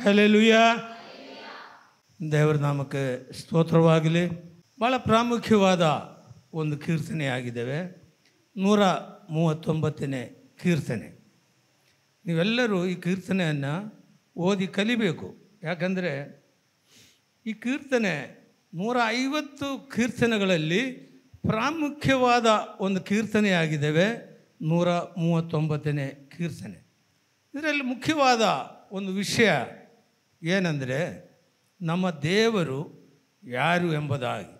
Hallelujah. ದೇವರ ನಾಮಕ್ಕೆ ಸ್ತೋತ್ರವಾಗಲಿ. ಭಾಳ ಪ್ರಾಮುಖ್ಯವಾದ ಒಂದು ಕೀರ್ತನೆಯಾಗಿದ್ದೇವೆ. 139ನೇ ಕೀರ್ತನೆ. ನೀವೆಲ್ಲರೂ ಈ ಕೀರ್ತನೆಯನ್ನು ಓದಿ ಕಲಿಬೇಕು. ಯಾಕಂದರೆ ಈ ಕೀರ್ತನೆ 150 ಕೀರ್ತನೆಗಳಲ್ಲಿ ಪ್ರಾಮುಖ್ಯವಾದ ಒಂದು ಕೀರ್ತನೆಯಾಗಿದ್ದೇವೆ. 139ನೇ ಕೀರ್ತನೆ. ಇದರಲ್ಲಿ ಮುಖ್ಯವಾದ ಒಂದು ವಿಷಯ ಏನಂದರೆ, ನಮ್ಮ ದೇವರು ಯಾರು ಎಂಬುದಾಗಿ.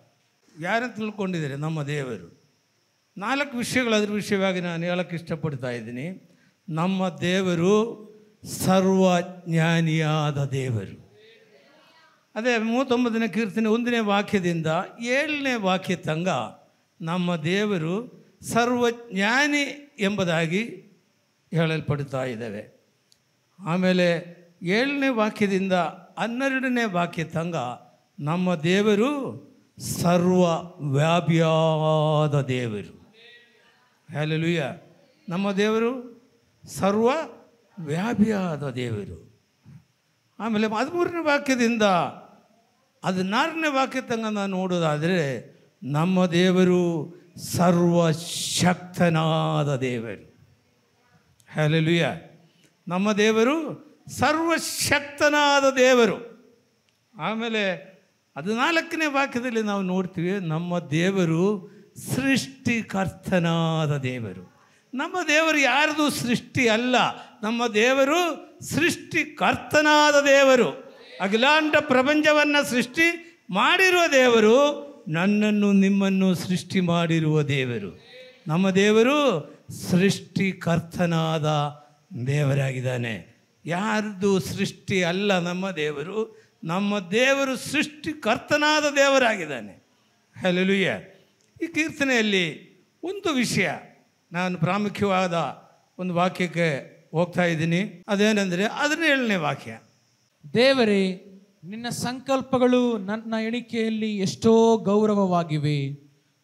ಯಾರನ್ನು ತಿಳ್ಕೊಂಡಿದ್ದಾರೆ ನಮ್ಮ ದೇವರು? 4 ವಿಷಯಗಳು ಅದರ ವಿಷಯವಾಗಿ ನಾನು ಹೇಳೋಕ್ಕೆ ಇಷ್ಟಪಡ್ತಾ ಇದ್ದೀನಿ. ನಮ್ಮ ದೇವರು ಸರ್ವಜ್ಞಾನಿಯಾದ ದೇವರು. ಅದೇ 39ನೇ ಕೀರ್ತನೆ 1ನೇ ವಾಕ್ಯದಿಂದ 7ನೇ ವಾಕ್ಯ ತನಕ ನಮ್ಮ ದೇವರು ಸರ್ವಜ್ಞಾನಿ ಎಂಬುದಾಗಿ ಹೇಳಲ್ಪಡ್ತಾ ಇದ್ದಾವೆ. ಆಮೇಲೆ 7ನೇ ವಾಕ್ಯದಿಂದ 12ನೇ ವಾಕ್ಯ ತನಕ ನಮ್ಮ ದೇವರು ಸರ್ವವ್ಯಾಪಿಯಾದ ದೇವರು. ಹಲ್ಲೆಲೂಯಾ. ನಮ್ಮ ದೇವರು ಸರ್ವವ್ಯಾಪಿಯಾದ ದೇವರು. ಆಮೇಲೆ 13ನೇ ವಾಕ್ಯದಿಂದ 16ನೇ ವಾಕ್ಯ ತನಕ ನಾವು ನೋಡೋದಾದರೆ ನಮ್ಮ ದೇವರು ಸರ್ವಶಕ್ತನಾದ ದೇವರು. ಹಲ್ಲೆಲೂಯಾ. ನಮ್ಮ ದೇವರು ಸರ್ವಶಕ್ತನಾದ ದೇವರು. ಆಮೇಲೆ 14ನೇ ವಾಕ್ಯದಲ್ಲಿ ನಾವು ನೋಡ್ತೀವಿ, ನಮ್ಮ ದೇವರು ಸೃಷ್ಟಿಕರ್ತನಾದ ದೇವರು. ನಮ್ಮ ದೇವರು ಯಾರ್ದು ಸೃಷ್ಟಿ ಅಲ್ಲ, ನಮ್ಮ ದೇವರು ಸೃಷ್ಟಿಕರ್ತನಾದ ದೇವರು. ಅಖಿಲಾಂಡ ಪ್ರಪಂಚವನ್ನು ಸೃಷ್ಟಿ ಮಾಡಿರುವ ದೇವರು, ನನ್ನನ್ನು ನಿಮ್ಮನ್ನು ಸೃಷ್ಟಿ ಮಾಡಿರುವ ದೇವರು. ನಮ್ಮ ದೇವರು ಸೃಷ್ಟಿಕರ್ತನಾದ ದೇವರಾಗಿದ್ದಾನೆ. ಯಾರ್ದು ಸೃಷ್ಟಿ ಅಲ್ಲ ನಮ್ಮ ದೇವರು. ನಮ್ಮ ದೇವರು ಸೃಷ್ಟಿಕರ್ತನಾದ ದೇವರಾಗಿದ್ದಾನೆ. ಹಲ್ಲೆಲೂಯಾ. ಈ ಕೀರ್ತನೆಯಲ್ಲಿ ಒಂದು ವಿಷಯ, ನಾನು ಪ್ರಾಮುಖ್ಯವಾದ ಒಂದು ವಾಕ್ಯಕ್ಕೆ ಹೋಗ್ತಾ ಇದ್ದೀನಿ. ಅದೇನೆಂದರೆ 17ನೇ ವಾಕ್ಯ. ದೇವರೇ, ನಿನ್ನ ಸಂಕಲ್ಪಗಳು ನನ್ನ ಎಣಿಕೆಯಲ್ಲಿ ಎಷ್ಟೋ ಗೌರವವಾಗಿವೆ,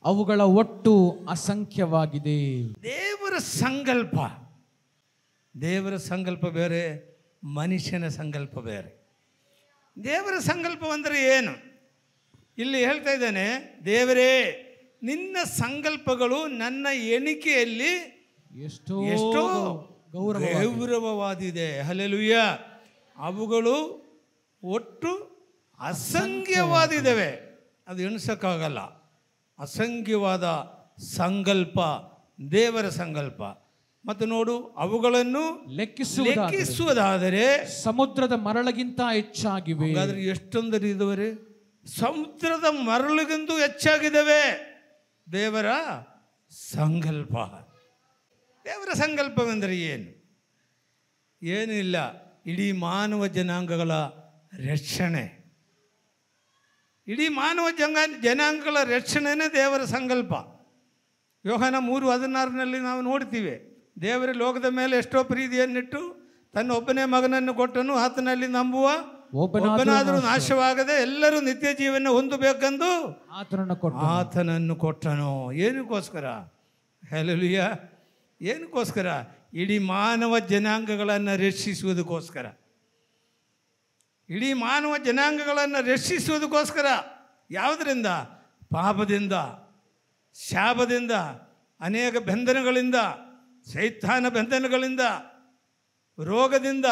ಅವುಗಳ ಒಟ್ಟು ಅಸಂಖ್ಯವಾಗಿದೆ. ದೇವರ ಸಂಕಲ್ಪ, ದೇವರ ಸಂಕಲ್ಪ ಬೇರೆ, ಮನುಷ್ಯನ ಸಂಕಲ್ಪ ಬೇರೆ. ದೇವರ ಸಂಕಲ್ಪ ಅಂದರೆ ಏನು? ಇಲ್ಲಿ ಹೇಳ್ತಾ ಇದ್ದಾನೆ, ದೇವರೇ ನಿನ್ನ ಸಂಕಲ್ಪಗಳು ನನ್ನ ಎಣಿಕೆಯಲ್ಲಿ ಎಷ್ಟೋ ಗೌರವವಾದಿದೆ. ಹಲ್ಲೆಲೂಯಾ. ಅವುಗಳು ಒಟ್ಟು ಅಸಂಖ್ಯವಾದಿದ್ದಾವೆ. ಅದು ಎಣಿಸೋಕ್ಕಾಗಲ್ಲ. ಅಸಂಖ್ಯವಾದ ಸಂಕಲ್ಪ ದೇವರ ಸಂಕಲ್ಪ. ಮತ್ತು ನೋಡು, ಅವುಗಳನ್ನು ಲೆಕ್ಕಿಸುವುದಾದರೆ ಸಮುದ್ರದ ಮರಳಿಗಿಂತ ಹೆಚ್ಚಾಗಿವೆ. ಹಾಗಾದ್ರೆ ಎಷ್ಟೊಂದರೆ ಇದುವರೆ ಸಮುದ್ರದ ಮರಳಿಗಿಂತ ಹೆಚ್ಚಾಗಿದ್ದಾವೆ ದೇವರ ಸಂಕಲ್ಪ. ದೇವರ ಸಂಕಲ್ಪವೆಂದರೆ ಏನು? ಏನೂ ಇಲ್ಲ. ಇಡೀ ಮಾನವ ಜನಾಂಗಗಳ ರಕ್ಷಣೆ. ಇಡೀ ಮಾನವ ಜನಾಂಗಗಳ ರಕ್ಷಣೆನೇ ದೇವರ ಸಂಕಲ್ಪ. ಯೋಹಾನ 3:16 ನಾವು ನೋಡ್ತೀವಿ, ದೇವರ ಲೋಕದ ಮೇಲೆ ಎಷ್ಟೋ ಪ್ರೀತಿಯನ್ನಿಟ್ಟು ತನ್ನ ಒಬ್ಬನೇ ಮಗನನ್ನು ಕೊಟ್ಟನು, ಆತನಲ್ಲಿ ನಂಬುವ ಒಬ್ಬನಾದರೂ ನಾಶವಾಗದೆ ಎಲ್ಲರೂ ನಿತ್ಯ ಜೀವನ ಹೊಂದಬೇಕೆಂದು ಆತನನ್ನು ಕೊಟ್ಟನು. ಏನಕ್ಕೋಸ್ಕರ? ಹಲ್ಲೆಲೂಯಾ. ಏನಕ್ಕೋಸ್ಕರ? ಇಡೀ ಮಾನವ ಜನಾಂಗಗಳನ್ನು ರಕ್ಷಿಸುವುದಕ್ಕೋಸ್ಕರ. ಇಡೀ ಮಾನವ ಜನಾಂಗಗಳನ್ನು ರಕ್ಷಿಸುವುದಕ್ಕೋಸ್ಕರ. ಯಾವುದರಿಂದ? ಪಾಪದಿಂದ, ಶಾಪದಿಂದ, ಅನೇಕ ಬಂಧನಗಳಿಂದ, ಸೈತಾನ ಬಂಧನಗಳಿಂದ, ರೋಗದಿಂದ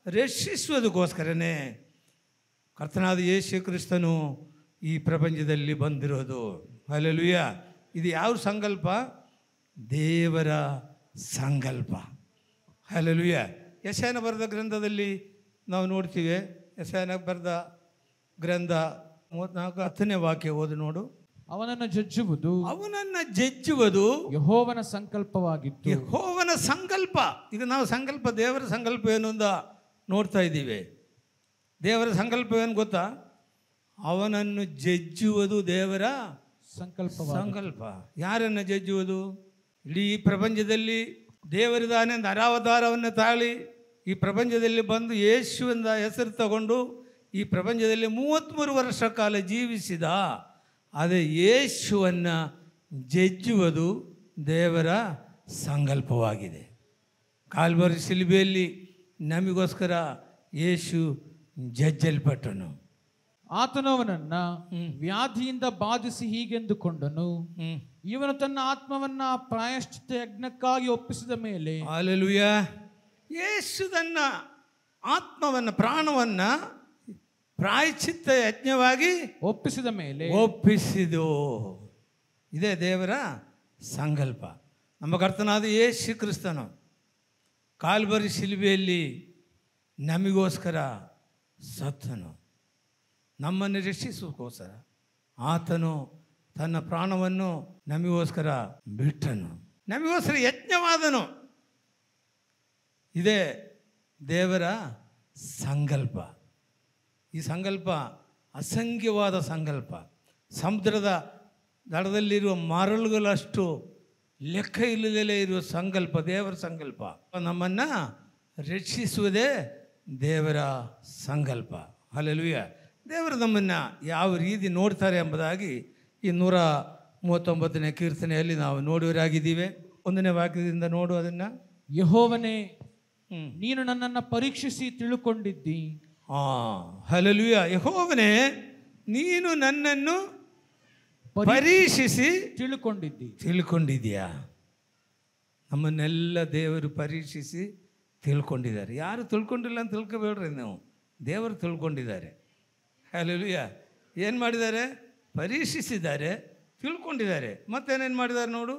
ರಕ್ಷಿಸುವುದಕ್ಕೋಸ್ಕರನೇ ಕರ್ತನಾದ ಯೇಸು ಕ್ರಿಸ್ತನು ಈ ಪ್ರಪಂಚದಲ್ಲಿ ಬಂದಿರೋದು. ಹಲ್ಲೆಲೂಯಾ. ಇದು ಯಾವ ಸಂಕಲ್ಪ? ದೇವರ ಸಂಕಲ್ಪ. ಹಲ್ಲೆಲೂಯಾ. ಯೆಶಾಯನ ಬರೆದ ಗ್ರಂಥದಲ್ಲಿ ನಾವು ನೋಡ್ತೀವಿ. ಯೆಶಾಯನ ಬರೆದ ಗ್ರಂಥ 34:10ನೇ ವಾಕ್ಯ ಓದಿ ನೋಡು. ಅವನನ್ನು ಜಜ್ಜುವುದು ಯೆಹೋವನ ಸಂಕಲ್ಪವಾಗಿತ್ತು. ಯೆಹೋವನ ಸಂಕಲ್ಪ. ಈಗ ನಾವು ಸಂಕಲ್ಪ, ದೇವರ ಸಂಕಲ್ಪ ಏನು ಅಂತ ನೋಡ್ತಾ ಇದ್ದೀವಿ. ದೇವರ ಸಂಕಲ್ಪ ಏನು ಗೊತ್ತಾ? ಅವನನ್ನು ಜಜ್ಜುವುದು ದೇವರ ಸಂಕಲ್ಪ. ಯಾರನ್ನು ಜಜ್ಜುವುದು? ಇಡೀ ಪ್ರಪಂಚದಲ್ಲಿ ದೇವರಿದಾನೆ ನರಾವತಾರವನ್ನು ತಾಳಿ ಈ ಪ್ರಪಂಚದಲ್ಲಿ ಬಂದು ಯೇಸುವಿನ ಹೆಸರು ತಗೊಂಡು ಈ ಪ್ರಪಂಚದಲ್ಲಿ 33 ವರ್ಷ ಕಾಲ ಜೀವಿಸಿದ ಅದೇ ಯೇಸುವನ್ನು ಜಜ್ಜುವುದು ದೇವರ ಸಂಕಲ್ಪವಾಗಿದೆ. ಕಾಲ್ವರಿ ಶಿಲುಬೆಯಲ್ಲಿ ನಮಗೋಸ್ಕರ ಯೇಸು ಜಜ್ಜಲ್ಪಟ್ಟನು. ಆತನು ಅವನನ್ನ ವ್ಯಾಧಿಯಿಂದ ಬಾಧಿಸಿ ಹೀಗೆಂದುಕೊಂಡನು, ಇವನು ತನ್ನ ಆತ್ಮವನ್ನ ಪ್ರಾಯಶ್ಚಿತ್ತ ಯಜ್ಞಕ್ಕಾಗಿ ಒಪ್ಪಿಸಿದ ಮೇಲೆ. ಹಲ್ಲೆಲೂಯ. ಯೇಸು ತನ್ನ ಆತ್ಮವನ್ನು ಪ್ರಾಣವನ್ನ ಪ್ರಾಯಶ್ಚಿತ್ತ ಯಜ್ಞವಾಗಿ ಒಪ್ಪಿಸಿದು. ಇದೇ ದೇವರ ಸಂಕಲ್ಪ. ನಮ್ಮ ಕರ್ತನಾದ ಯೇಸು ಕ್ರಿಸ್ತನು ಕಾಲ್ವರಿ ಶಿಲುಬೆಯಲ್ಲಿ ನಮಗೋಸ್ಕರ ಸತ್ತನು, ನಮ್ಮನ್ನು ರಕ್ಷಿಸೋಕ್ಕೋಸ್ಕರ. ಆತನು ತನ್ನ ಪ್ರಾಣವನ್ನು ನಮಗೋಸ್ಕರ ಬಿಟ್ಟನು, ನಮಗೋಸ್ಕರ ಯಜ್ಞವಾದನು. ಇದೇ ದೇವರ ಸಂಕಲ್ಪ. ಈ ಸಂಕಲ್ಪ ಅಸಂಖ್ಯವಾದ ಸಂಕಲ್ಪ. ಸಮುದ್ರದ ದಡದಲ್ಲಿರುವ ಮರಳುಗಳಷ್ಟು ಲೆಕ್ಕ ಇಲ್ಲದಲೇ ಇರುವ ಸಂಕಲ್ಪ ದೇವರ ಸಂಕಲ್ಪ. ನಮ್ಮನ್ನು ರಕ್ಷಿಸುವುದೇ ದೇವರ ಸಂಕಲ್ಪ. ಹಲ್ಲೆಲೂಯ. ದೇವರು ನಮ್ಮನ್ನು ಯಾವ ರೀತಿ ನೋಡ್ತಾರೆ ಎಂಬುದಾಗಿ ಈ 139ನೇ ಕೀರ್ತನೆಯಲ್ಲಿ ನಾವು ನೋಡುವರಾಗಿದ್ದೀವಿ. 1ನೇ ವಾಕ್ಯದಿಂದ ನೋಡು ಅದನ್ನು. ಯೆಹೋವನೇ, ನೀನು ನನ್ನನ್ನು ಪರೀಕ್ಷಿಸಿ ತಿಳುಕೊಂಡಿದ್ದಿ. ಹಲ್ಲೆಲೂಯ. ಯೆಹೋವನೇ, ನೀನು ನನ್ನನ್ನು ಪರೀಕ್ಷಿಸಿ ತಿಳ್ಕೊಂಡಿದ್ದೀಯಾ. ನಮ್ಮನ್ನೆಲ್ಲ ದೇವರು ಪರೀಕ್ಷಿಸಿ ತಿಳ್ಕೊಂಡಿದ್ದಾರೆ. ಯಾರು ತಿಳ್ಕೊಂಡಿಲ್ಲ ಅಂತ ತಿಳ್ಕೊಬೇಡ್ರಿ ನೀವು, ದೇವರು ತಿಳ್ಕೊಂಡಿದ್ದಾರೆ. ಹಲ್ಲೆಲೂಯ. ಏನು ಮಾಡಿದ್ದಾರೆ? ಪರೀಕ್ಷಿಸಿದ್ದಾರೆ, ತಿಳ್ಕೊಂಡಿದ್ದಾರೆ. ಮತ್ತೇನೇನು ಮಾಡಿದ್ದಾರೆ ನೋಡು.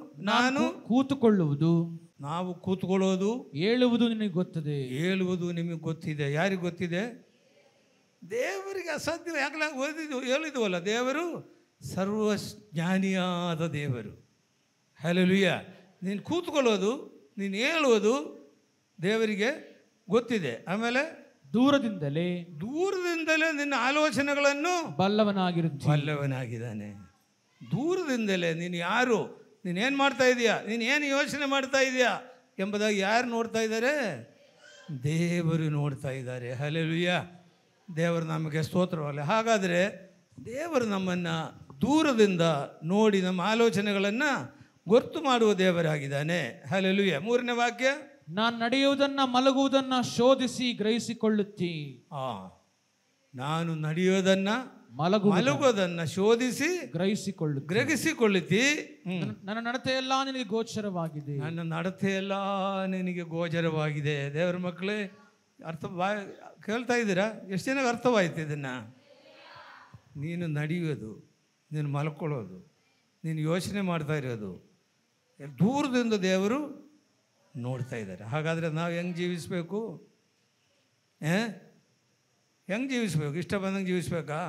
ನಾವು ಕೂತ್ಕೊಳ್ಳೋದು, ಹೇಳುವುದು ನಿನಗೆ ಗೊತ್ತದೆ. ಹೇಳುವುದು ನಿಮಗೆ ಗೊತ್ತಿದೆ. ಯಾರಿಗೆ ಗೊತ್ತಿದೆ? ದೇವರಿಗೆ ಅಸಾಧ್ಯ. ಯಾಕಲ ಹೇಳಿದ್ವಲ್ಲ, ದೇವರು ಸರ್ವಜ್ಞಾನಿಯಾದ ದೇವರು. ಹಲ್ಲೆಲೂಯ. ನೀನು ಕೂತ್ಕೊಳ್ಳೋದು, ನೀನು ಹೇಳುವುದು ದೇವರಿಗೆ ಗೊತ್ತಿದೆ. ಆಮೇಲೆ ದೂರದಿಂದಲೇ ನಿನ್ನ ಆಲೋಚನೆಗಳನ್ನು ಬಲ್ಲವನಾಗಿದ್ದಾನೆ. ದೂರದಿಂದಲೇ ನೀನು ಯಾರು, ನೀನೇನು ಮಾಡ್ತಾ ಇದೀಯಾ, ನೀನು ಏನು ಯೋಚನೆ ಮಾಡ್ತಾ ಇದೆಯಾ ಎಂಬುದಾಗಿ ಯಾರು ನೋಡ್ತಾ ಇದ್ದಾರೆ? ದೇವರು ನೋಡ್ತಾ ಇದ್ದಾರೆ. ಹಲ್ಲೆಲೂಯ. ದೇವರು ನಮಗೆ ಸ್ತೋತ್ರವಲ್ಲ. ಹಾಗಾದರೆ ದೇವರು ನಮ್ಮನ್ನು ದೂರದಿಂದ ನೋಡಿ ನಮ್ಮ ಆಲೋಚನೆಗಳನ್ನು ಗೊತ್ತು ಮಾಡುವ ದೇವರಾಗಿದ್ದಾನೆ. ಹಲ್ಲೆಲೂಯ. 3ನೇ ವಾಕ್ಯ. ನಾನು ನಡೆಯುವುದನ್ನು ಮಲಗುವುದನ್ನು ಶೋಧಿಸಿ ಗ್ರಹಿಸಿಕೊಳ್ಳುತ್ತಿ. ನಾನು ನಡೆಯೋದನ್ನು ಮಲಗುವುದನ್ನು ಶೋಧಿಸಿ ಗ್ರಹಿಸಿಕೊಳ್ಳುತ್ತಿ. ನನ್ನ ನಡತೆಯೆಲ್ಲ ನಿನಗೆ ಗೋಚರವಾಗಿದೆ. ನನ್ನ ನಡತೆಯೆಲ್ಲ ನಿನಗೆ ಗೋಚರವಾಗಿದೆ. ದೇವರ ಮಕ್ಕಳೇ, ಕೇಳ್ತಾ ಇದ್ದೀರಾ? ಎಷ್ಟು ಜನಕ್ಕೆ ಅರ್ಥವಾಯ್ತು ಇದನ್ನು? ನೀನು ನಡೆಯೋದು, ನೀನು ಮಲ್ಕೊಳ್ಳೋದು, ನೀನು ಯೋಚನೆ ಮಾಡ್ತಾ ಇರೋದು ದೂರದಿಂದ ದೇವರು ನೋಡ್ತಾ ಇದ್ದಾರೆ. ಹಾಗಾದರೆ ನಾವು ಹೆಂಗೆ ಜೀವಿಸಬೇಕು? ಹೆಂಗೆ ಜೀವಿಸ್ಬೇಕು? ಇಷ್ಟ ಬಂದಂಗೆ ಜೀವಿಸ್ಬೇಕಾ?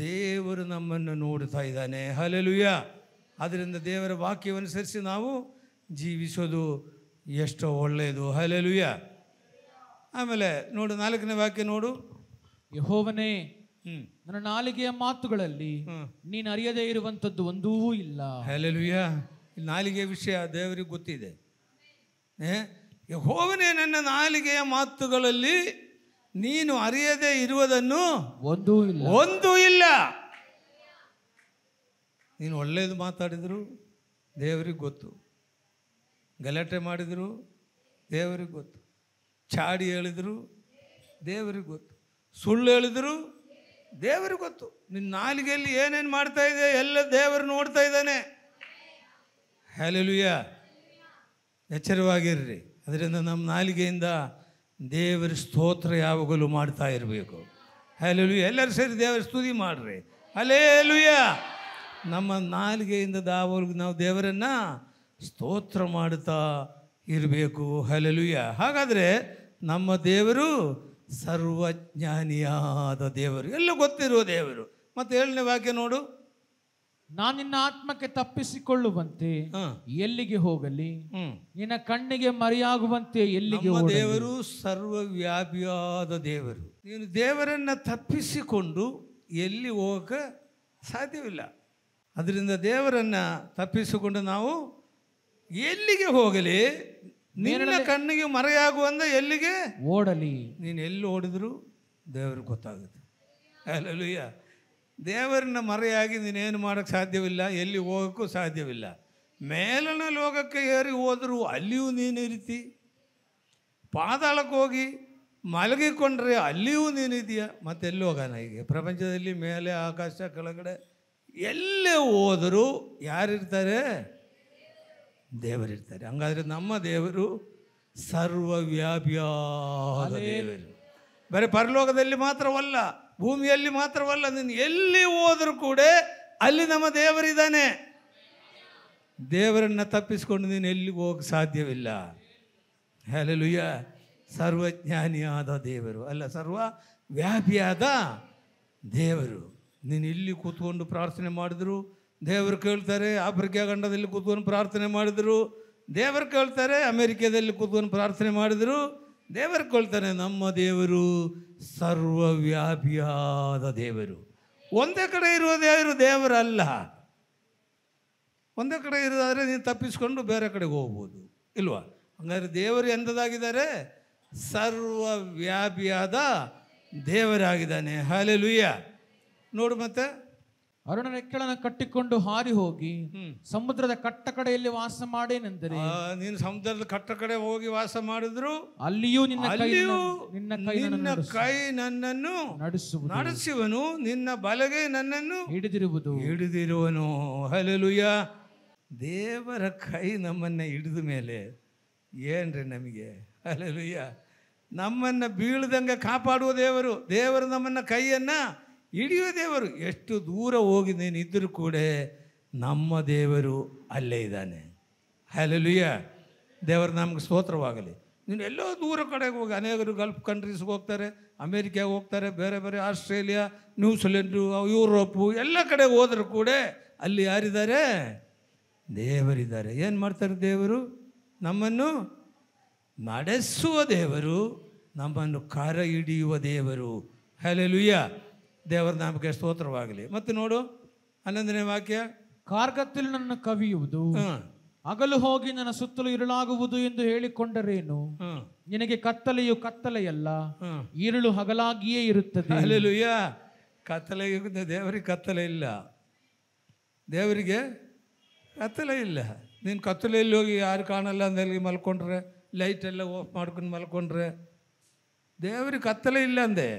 ದೇವರು ನಮ್ಮನ್ನು ನೋಡ್ತಾ ಇದ್ದಾನೆ. ಹಲ್ಲೆಲೂಯ. ಆದ್ದರಿಂದ ದೇವರ ವಾಕ್ಯವನುಸರಿಸಿ ನಾವು ಜೀವಿಸೋದು ಎಷ್ಟೋ ಒಳ್ಳೆಯದು. ಹಲ್ಲೆಲೂಯ. ಆಮೇಲೆ ನೋಡು 4ನೇ ವಾಕ್ಯ ನೋಡು. ಯೆಹೋವನೇ, ನನ್ನ ನಾಲಿಗೆಯ ಮಾತುಗಳಲ್ಲಿ ನೀನು ಅರಿಯದೇ ಇರುವಂಥದ್ದು ಒಂದೂ ಇಲ್ಲ. ಹಲ್ಲೆಲೂಯ. ನಾಲಿಗೆಯ ವಿಷಯ ದೇವರಿಗೆ ಗೊತ್ತಿದೆ. ಯೆಹೋವನೇ, ನನ್ನ ನಾಲಿಗೆಯ ಮಾತುಗಳಲ್ಲಿ ನೀನು ಅರಿಯದೇ ಇರುವುದನ್ನು ಒಂದೂ ಇಲ್ಲ. ನೀನು ಒಳ್ಳೆಯದು ಮಾತಾಡಿದ್ರು ದೇವರಿಗೆ ಗೊತ್ತು, ಗಲಾಟೆ ಮಾಡಿದ್ರು ದೇವರಿಗೆ ಗೊತ್ತು, ಚಾಡಿ ಹೇಳಿದ್ರು ದೇವರಿಗೆ ಗೊತ್ತು, ಸುಳ್ಳು ಹೇಳಿದ್ರು ದೇವರಿಗೆ ಗೊತ್ತು. ನಿನ್ನ ನಾಲಿಗೆಯಲ್ಲಿ ಏನೇನು ಮಾಡ್ತಾ ಇದೆ ಎಲ್ಲ ದೇವರು ನೋಡ್ತಾ ಇದ್ದಾನೆ. ಹಲ್ಲೆಲೂಯ. ಎಚ್ಚರವಾಗಿರ್ರಿ. ಅದರಿಂದ ನಮ್ಮ ನಾಲಿಗೆಯಿಂದ ದೇವರ ಸ್ತೋತ್ರ ಯಾವಾಗಲೂ ಮಾಡ್ತಾ ಇರಬೇಕು. ಹಲ್ಲೆಲೂಯ. ಎಲ್ಲರೂ ಸೇರಿ ದೇವರ ಸ್ತುತಿ ಮಾಡ್ರಿ. ಹಲ್ಲೆಲೂಯ. ನಮ್ಮ ನಾಲಿಗೆಯಿಂದ ನಾವು ದೇವರನ್ನು ಸ್ತೋತ್ರ ಮಾಡುತ್ತಾ ಇರಬೇಕು. ಹಲ್ಲೆಲೂಯ. ಹಾಗಾದರೆ ನಮ್ಮ ದೇವರು ಸರ್ವಜ್ಞಾನಿಯಾದ ದೇವರು, ಎಲ್ಲ ಗೊತ್ತಿರುವ ದೇವರು. ಮತ್ತೆ 7ನೇ ವಾಕ್ಯ ನೋಡು. ನಾನು ನಿನ್ನ ಆತ್ಮಕ್ಕೆ ತಪ್ಪಿಸಿಕೊಳ್ಳುವಂತೆ ಎಲ್ಲಿಗೆ ಹೋಗಲಿ, ನಿನ್ನ ಕಣ್ಣಿಗೆ ಮರೆಯಾಗುವಂತೆ ಎಲ್ಲಿಗೆ ಹೋಗಲಿ. ದೇವರು ಸರ್ವವ್ಯಾಪಿಯಾದ ದೇವರು. ನೀನು ದೇವರನ್ನು ತಪ್ಪಿಸಿಕೊಂಡು ಎಲ್ಲಿ ಹೋಗಕ್ಕೆ ಸಾಧ್ಯವಿಲ್ಲ. ಅದರಿಂದ ದೇವರನ್ನು ತಪ್ಪಿಸಿಕೊಂಡು ನಾವು ಎಲ್ಲಿಗೆ ಹೋಗಲಿ, ನಿನ್ನ ಕಣ್ಣಿಗೆ ಮರೆಯಾಗುವಂತ ಎಲ್ಲಿಗೆ ಓಡಲಿ. ನೀನು ಎಲ್ಲಿ ಓಡಿದ್ರು ದೇವ್ರಿಗೆ ಗೊತ್ತಾಗುತ್ತೆ. ಹಲ್ಲೆಲೂಯ. ದೇವರನ್ನ ಮರೆಯಾಗಿ ನೀನೇನು ಮಾಡೋಕ್ಕೆ ಸಾಧ್ಯವಿಲ್ಲ, ಎಲ್ಲಿ ಹೋಗೋಕ್ಕೂ ಸಾಧ್ಯವಿಲ್ಲ. ಮೇಲಿನ ಲೋಕಕ್ಕೆ ಏರಿ ಹೋದರೂ ಅಲ್ಲಿಯೂ ನೀನು ಇರ್ತಿ, ಪಾತಾಳಕ್ಕೆ ಹೋಗಿ ಮಲಗಿಕೊಂಡ್ರೆ ಅಲ್ಲಿಯೂ ನೀನಿದೆಯಾ, ಮತ್ತೆ ಎಲ್ಲಿ ಹೋಗೋಣ? ಈಗ ಪ್ರಪಂಚದಲ್ಲಿ ಮೇಲೆ ಆಕಾಶ ಕೆಳಗಡೆ ಎಲ್ಲೇ ಹೋದರೂ ಯಾರಿರ್ತಾರೆ? ದೇವರಿರ್ತಾರೆ. ಹಂಗಾದ್ರೆ ನಮ್ಮ ದೇವರು ಸರ್ವವ್ಯಾಪಿಯಾದ ದೇವರು. ಬರೀ ಪರಲೋಕದಲ್ಲಿ ಮಾತ್ರವಲ್ಲ, ಭೂಮಿಯಲ್ಲಿ ಮಾತ್ರವಲ್ಲ, ನೀನು ಎಲ್ಲಿ ಹೋದರೂ ಕೂಡ ಅಲ್ಲಿ ನಮ್ಮ ದೇವರಿದ್ದಾನೆ. ದೇವರನ್ನು ತಪ್ಪಿಸ್ಕೊಂಡು ನೀನು ಎಲ್ಲಿಗೂ ಹೋಗಕ್ಕೆ ಸಾಧ್ಯವಿಲ್ಲ. ಹಲ್ಲೆಲೂಯಾ. ಸರ್ವಜ್ಞಾನಿಯಾದ ದೇವರು ಅಲ್ಲ, ಸರ್ವ ವ್ಯಾಪಿಯಾದ ದೇವರು. ನೀನು ಇಲ್ಲಿ ಕೂತ್ಕೊಂಡು ಪ್ರಾರ್ಥನೆ ಮಾಡಿದ್ರು ದೇವರು ಕೇಳ್ತಾರೆ. ಆಫ್ರಿಕಾ ಖಂಡದಲ್ಲಿ ಕೂತ್ಕೊಂಡು ಪ್ರಾರ್ಥನೆ ಮಾಡಿದ್ರು ದೇವರು ಕೇಳ್ತಾರೆ. ಅಮೇರಿಕಾದಲ್ಲಿ ಕೂತ್ಕೊಂಡು ಪ್ರಾರ್ಥನೆ ಮಾಡಿದ್ರು ದೇವರು ಕೇಳ್ತಾನೆ. ನಮ್ಮ ದೇವರು ಸರ್ವವ್ಯಾಪಿಯಾದ ದೇವರು. ಒಂದೇ ಕಡೆ ಇರುವ ದೇವರಲ್ಲ. ಒಂದೇ ಕಡೆ ಇರೋದಾದರೆ ನೀನು ತಪ್ಪಿಸ್ಕೊಂಡು ಬೇರೆ ಕಡೆಗೆ ಹೋಗ್ಬೋದು, ಇಲ್ವಾ? ಹಂಗಾದ್ರೆ ದೇವರು ಎಂಥದ್ದಾಗಿದ್ದಾರೆ? ಸರ್ವವ್ಯಾಪಿಯಾದ ದೇವರಾಗಿದ್ದಾನೆ. ಹಲ್ಲೆಲೂಯಾ. ನೋಡು, ಮತ್ತೆ ಅರುಣ ರೆಕ್ಕೆಗಳನ್ನು ಕಟ್ಟಿಕೊಂಡು ಹಾರಿ ಹೋಗಿ ಸಮುದ್ರದ ಕಟ್ಟ ಕಡೆಯಲ್ಲಿ ವಾಸ ಮಾಡೇನೆಂದರೆ, ನೀನು ಸಮುದ್ರದ ಕಟ್ಟ ಕಡೆ ಹೋಗಿ ವಾಸ ಮಾಡಿದ್ರು ಅಲ್ಲಿಯೂ ನಿನ್ನ ಕೈ ನನ್ನನ್ನು ನಡೆಸುವನು, ನಿನ್ನ ಬಲಗೈ ನನ್ನನ್ನು ಹಿಡಿದಿರುವನು. ಹಲ್ಲೆಲೂಯಾ. ದೇವರ ಕೈ ನಮ್ಮನ್ನು ಹಿಡಿದ ಮೇಲೆ ಏನ್ರಿ ನಮಗೆ? ಹಲ್ಲೆಲೂಯಾ. ನಮ್ಮನ್ನು ಬೀಳದಂಗೆ ಕಾಪಾಡುವ ದೇವರು. ದೇವರು ನಮ್ಮನ್ನು ಕೈಯನ್ನು ಹಿಡಿಯುವ ದೇವರು. ಎಷ್ಟು ದೂರ ಹೋಗಿ ನೀನು ಇದ್ದರೂ ಕೂಡ ನಮ್ಮ ದೇವರು ಅಲ್ಲೇ ಇದ್ದಾನೆ. ಹಲ್ಲೆಲೂಯಾ. ದೇವರು ನಮ್ಗೆ ಸ್ತೋತ್ರವಾಗಲಿ. ನೀನು ಎಲ್ಲೋ ದೂರ ಕಡೆಗೆ ಹೋಗಿ, ಅನೇಕರು ಗಲ್ಫ್ ಕಂಟ್ರೀಸ್ಗೆ ಹೋಗ್ತಾರೆ, ಅಮೇರಿಕಾಗೆ ಹೋಗ್ತಾರೆ, ಬೇರೆ ಬೇರೆ ಆಸ್ಟ್ರೇಲಿಯಾ, ನ್ಯೂಜಿಲೆಂಡು, ಯುರೋಪು ಎಲ್ಲ ಕಡೆಗೆ ಹೋದರೂ ಕೂಡ ಅಲ್ಲಿ ಯಾರಿದ್ದಾರೆ? ದೇವರಿದ್ದಾರೆ. ಏನು ಮಾಡ್ತಾರೆ ದೇವರು? ನಮ್ಮನ್ನು ನಡೆಸುವ ದೇವರು, ನಮ್ಮನ್ನು ಕರ ಹಿಡಿಯುವ ದೇವರು. ಹಲ್ಲೆಲೂಯಾ. ದೇವರ ನಾಮಕ್ಕೆ ಸ್ತೋತ್ರವಾಗಲಿ. ಮತ್ತೆ ನೋಡು 11ನೇ ವಾಕ್ಯ. ಕಾರ್ಗತ್ತಲು ನನ್ನ ಕವಿಯುವುದು, ಹಗಲು ಹೋಗಿ ನನ್ನ ಸುತ್ತಲೂ ಇರುಳಾಗುವುದು ಎಂದು ಹೇಳಿಕೊಂಡರೇನು? ನಿನಗೆ ಕತ್ತಲೆಯು ಕತ್ತಲೆಯಲ್ಲ, ഇരുಳು ಹಗಲಾಗಿಯೇ ಇರುತ್ತದೆ. ಹಲ್ಲೆಲೂಯಾ. ಕತ್ತಲೆ, ದೇವರಿಗೆ ಕತ್ತಲೆ ಇಲ್ಲ. ದೇವರಿಗೆ ಕತ್ತಲೆ ಇಲ್ಲ. ನೀನು ಕತ್ತಲೆಯಲ್ಲಿ ಹೋಗಿ ಯಾರು ಕಾಣಲ್ಲ ಅಂದಲ್ಲಿ ಮಲ್ಕೊಂಡ್ರೆ, ಲೈಟೆಲ್ಲ ಆಫ್ ಮಾಡ್ಕೊಂಡು ಮಲ್ಕೊಂಡ್ರೆ ದೇವರಿಗೆ ಕತ್ತಲೆ ಇಲ್ಲ ಅಂದೆ.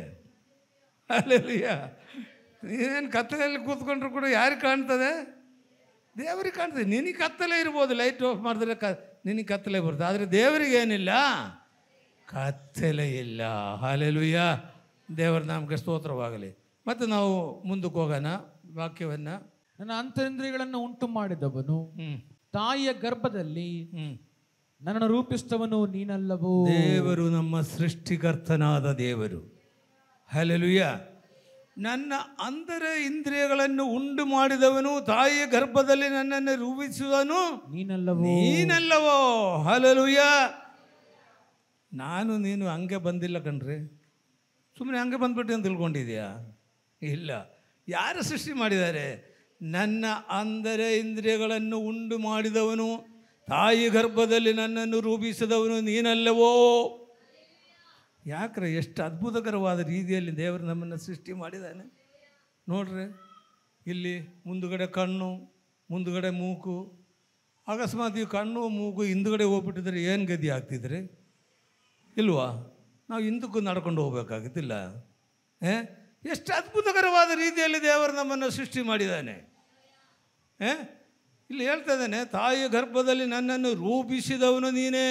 ಹಲ್ಲೆಲೂಯಾ. ನೀನೇನು ಕತ್ತಲೆಯಲ್ಲಿ ಕೂತ್ಕೊಂಡ್ರು ಕೂಡ ಯಾರಿಗೆ ಕಾಣ್ತದೆ? ದೇವರಿಗೆ ಕಾಣ್ತದೆ. ನಿನಗೆ ಕತ್ತಲೆ ಇರ್ಬೋದು, ಲೈಟ್ ಆಫ್ ಮಾಡಿದ್ರೆ ನಿನಗೆ ಕತ್ತಲೆ ಬರ್ತದೆ, ಆದರೆ ದೇವರಿಗೆ ಏನಿಲ್ಲ, ಕತ್ತಲೆ ಇಲ್ಲ. ಹಲ್ಲೆಲೂಯಾ. ದೇವರ ನಾಮಕ್ಕೆ ಸ್ತೋತ್ರವಾಗಲಿ. ಮತ್ತು ನಾವು ಮುಂದಕ್ಕೆ ಹೋಗೋಣ ವಾಕ್ಯವನ್ನು. ನನ್ನ ಅಂತರಿಂದ್ರಿಯಗಳನ್ನು ಉಂಟು ಮಾಡಿದವನು, ತಾಯಿಯ ಗರ್ಭದಲ್ಲಿ ನನ್ನನ್ನು ರೂಪಿಸಿದವನು ನೀನಲ್ಲವೋ? ದೇವರು ನಮ್ಮ ಸೃಷ್ಟಿಕರ್ತನಾದ ದೇವರು. ಹಲ್ಲೆಲೂಯಾ. ನನ್ನ ಅಂತರ ಇಂದ್ರಿಯಗಳನ್ನು ಉಂಟು ಮಾಡಿದವನು, ತಾಯಿಯ ಗರ್ಭದಲ್ಲಿ ನನ್ನನ್ನು ರೂಪಿಸುವನು ನೀನಲ್ಲವೋ? ಹಲ್ಲೆಲೂಯಾ. ನಾನು ನೀನು ಹಂಗೆ ಬಂದಿಲ್ಲ ಕಣ್ರಿ, ಸುಮ್ಮನೆ ಹಂಗೆ ಬಂದ್ಬಿಟ್ಟು ಅಂತ ತಿಳ್ಕೊಂಡಿದ್ಯಾ? ಇಲ್ಲ. ಯಾರು ಸೃಷ್ಟಿ ಮಾಡಿದ್ದಾರೆ? ನನ್ನ ಅಂತರ ಇಂದ್ರಿಯಗಳನ್ನು ಉಂಟು ಮಾಡಿದವನು, ತಾಯಿ ಗರ್ಭದಲ್ಲಿ ನನ್ನನ್ನು ರೂಪಿಸಿದವನು ನೀನಲ್ಲವೋ? ಯಾಕ್ರೆ ಎಷ್ಟು ಅದ್ಭುತಕರವಾದ ರೀತಿಯಲ್ಲಿ ದೇವರು ನಮ್ಮನ್ನು ಸೃಷ್ಟಿ ಮಾಡಿದ್ದಾನೆ ನೋಡ್ರಿ. ಇಲ್ಲಿ ಮುಂದುಗಡೆ ಕಣ್ಣು, ಮುಂದುಗಡೆ ಮೂಗು. ಅಕಸ್ಮಾತ್ ಈ ಕಣ್ಣು ಮೂಗು ಹಿಂದುಗಡೆ ಹೋಗ್ಬಿಟ್ಟಿದ್ರೆ ಏನು ಗತಿ ಆಗ್ತಿದ್ರಿ ಇಲ್ವಾ? ನಾವು ಹಿಂದಕ್ಕೂ ನಡ್ಕೊಂಡು ಹೋಗ್ಬೇಕಾಗುತ್ತಿಲ್ಲ. ಎಷ್ಟು ಅದ್ಭುತಕರವಾದ ರೀತಿಯಲ್ಲಿ ದೇವರು ನಮ್ಮನ್ನು ಸೃಷ್ಟಿ ಮಾಡಿದ್ದಾನೆ. ಇಲ್ಲಿ ಹೇಳ್ತಾ ಇದ್ದಾನೆ, ತಾಯಿಯ ಗರ್ಭದಲ್ಲಿ ನನ್ನನ್ನು ರೂಪಿಸಿದವನು ನೀನೇ.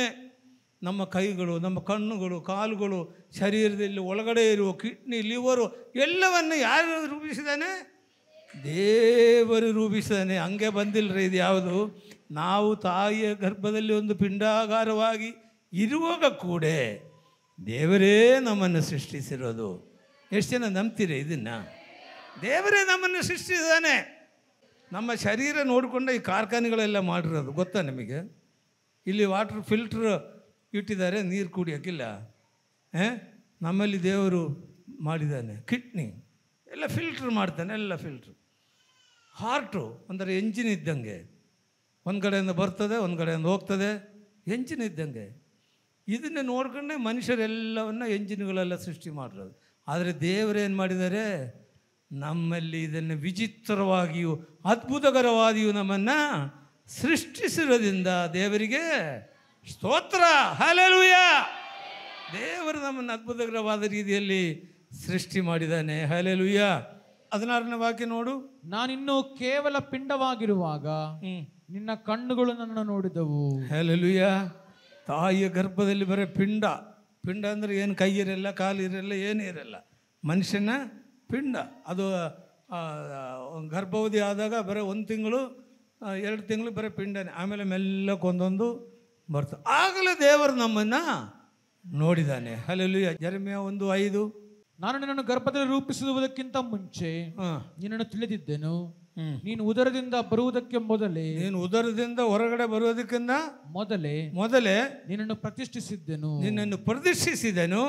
ನಮ್ಮ ಕೈಗಳು, ನಮ್ಮ ಕಣ್ಣುಗಳು, ಕಾಲುಗಳು, ಶರೀರದಲ್ಲಿ ಒಳಗಡೆ ಇರುವ ಕಿಡ್ನಿ, ಲಿವರು ಎಲ್ಲವನ್ನು ಯಾರು ರೂಪಿಸಿದ್ದಾನೆ? ದೇವರು ರೂಪಿಸಿದ್ದಾನೆ. ಹಂಗೆ ಬಂದಿಲ್ಲರಿ ಇದು ಯಾವುದು. ನಾವು ತಾಯಿಯ ಗರ್ಭದಲ್ಲಿ ಒಂದು ಪಿಂಡಾಗಾರವಾಗಿ ಇರುವಾಗ ಕೂಡ ದೇವರೇ ನಮ್ಮನ್ನು ಸೃಷ್ಟಿಸಿರೋದು. ಎಷ್ಟು ಜನ ನಂಬ್ತೀರಿ ಇದನ್ನು? ದೇವರೇ ನಮ್ಮನ್ನು ಸೃಷ್ಟಿಸಿದ್ದಾನೆ. ನಮ್ಮ ಶರೀರ ನೋಡಿಕೊಂಡು ಈ ಕಾರ್ಖಾನೆಗಳೆಲ್ಲ ಮಾಡಿರೋದು ಗೊತ್ತಾ ನಿಮಗೆ? ಇಲ್ಲಿ ವಾಟರ್ ಫಿಲ್ಟ್ರ್ ಇಟ್ಟಿದ್ದಾರೆ, ನೀರು ಕುಡಿಯೋಕ್ಕಿಲ್ಲ. ನಮ್ಮಲ್ಲಿ ದೇವರು ಮಾಡಿದ್ದಾನೆ ಕಿಡ್ನಿ ಎಲ್ಲ ಫಿಲ್ಟ್ರ್ ಮಾಡ್ತಾನೆ, ಎಲ್ಲ ಫಿಲ್ಟ್ರು. ಹಾರ್ಟು ಅಂದರೆ ಎಂಜಿನ್ ಇದ್ದಂಗೆ, ಒಂದು ಕಡೆಯಿಂದ ಬರ್ತದೆ, ಒಂದು ಕಡೆಯಿಂದ ಹೋಗ್ತದೆ, ಎಂಜಿನ್ ಇದ್ದಂಗೆ. ಇದನ್ನೇ ನೋಡ್ಕೊಂಡೆ ಮನುಷ್ಯರೆಲ್ಲವನ್ನು ಎಂಜಿನ್ಗಳೆಲ್ಲ ಸೃಷ್ಟಿ ಮಾಡಿರೋದು. ಆದರೆ ದೇವರೇನು ಮಾಡಿದ್ದಾರೆ? ನಮ್ಮಲ್ಲಿ ಇದನ್ನು ವಿಚಿತ್ರವಾಗಿಯೂ ಅದ್ಭುತಕರವಾಗಿಯೂ ನಮ್ಮನ್ನು ಸೃಷ್ಟಿಸಿರೋದ್ರಿಂದ ದೇವರಿಗೆ ಸ್ತೋತ್ರ. ಹಲ್ಲೆಲೂಯಾ. ದೇವರು ನಮ್ಮನ್ನು ಅದ್ಭುತಕರವಾದ ರೀತಿಯಲ್ಲಿ ಸೃಷ್ಟಿ ಮಾಡಿದ್ದಾನೆ. ಹಲ್ಲೆಲೂಯಾ. 16ನೇ ವಾಕ್ಯ ನೋಡು. ನಾನಿನ್ನೂ ಕೇವಲ ಪಿಂಡವಾಗಿರುವಾಗ ನಿನ್ನ ಕಣ್ಣುಗಳು ನನ್ನನ್ನು ನೋಡಿದವು. ಹಲ್ಲೆಲೂಯಾ. ತಾಯಿಯ ಗರ್ಭದಲ್ಲಿ ಬರೀ ಪಿಂಡ. ಪಿಂಡ ಅಂದರೆ ಏನು, ಕೈ ಇರಲ್ಲ, ಕಾಲು ಇರಲ್ಲ, ಏನೂ ಇರಲ್ಲ, ಮನುಷ್ಯನ ಪಿಂಡ. ಅದು ಗರ್ಭವಧಿ ಆದಾಗ ಬರೀ 1 ತಿಂಗಳು 2 ತಿಂಗಳು ಬರೀ ಪಿಂಡನೇ. ಆಮೇಲೆ ಮೆಲ್ಲಕ್ಕೆ ಒಂದೊಂದು ಬರ್ತದೆ. ಆಗಲೇ ದೇವರು ನಮ್ಮನ್ನು ನೋಡಿದ್ದಾನೆ. ಹಲ್ಲೆಲೂಯಾ. ಜೆರೆಮೀಯ 1:5. ನಾನು ನಿನ್ನನ್ನು ಗರ್ಭದಲ್ಲಿ ರೂಪಿಸುವುದಕ್ಕಿಂತ ಮುಂಚೆ ನಿನ್ನನ್ನು ತಿಳಿದಿದ್ದೆನು. ನೀನು ಉದರದಿಂದ ಬರುವುದಕ್ಕೆ ಮೊದಲೇ, ನೀನು ಉದರದಿಂದ ಹೊರಗಡೆ ಬರುವುದಕ್ಕಿಂತ ಮೊದಲೇ ನಿನ್ನನ್ನು ಪ್ರತಿಷ್ಠಿಸಿದ್ದೆನು. ನಿನ್ನನ್ನು ಪ್ರತಿಷ್ಠಿಸಿದೆನು.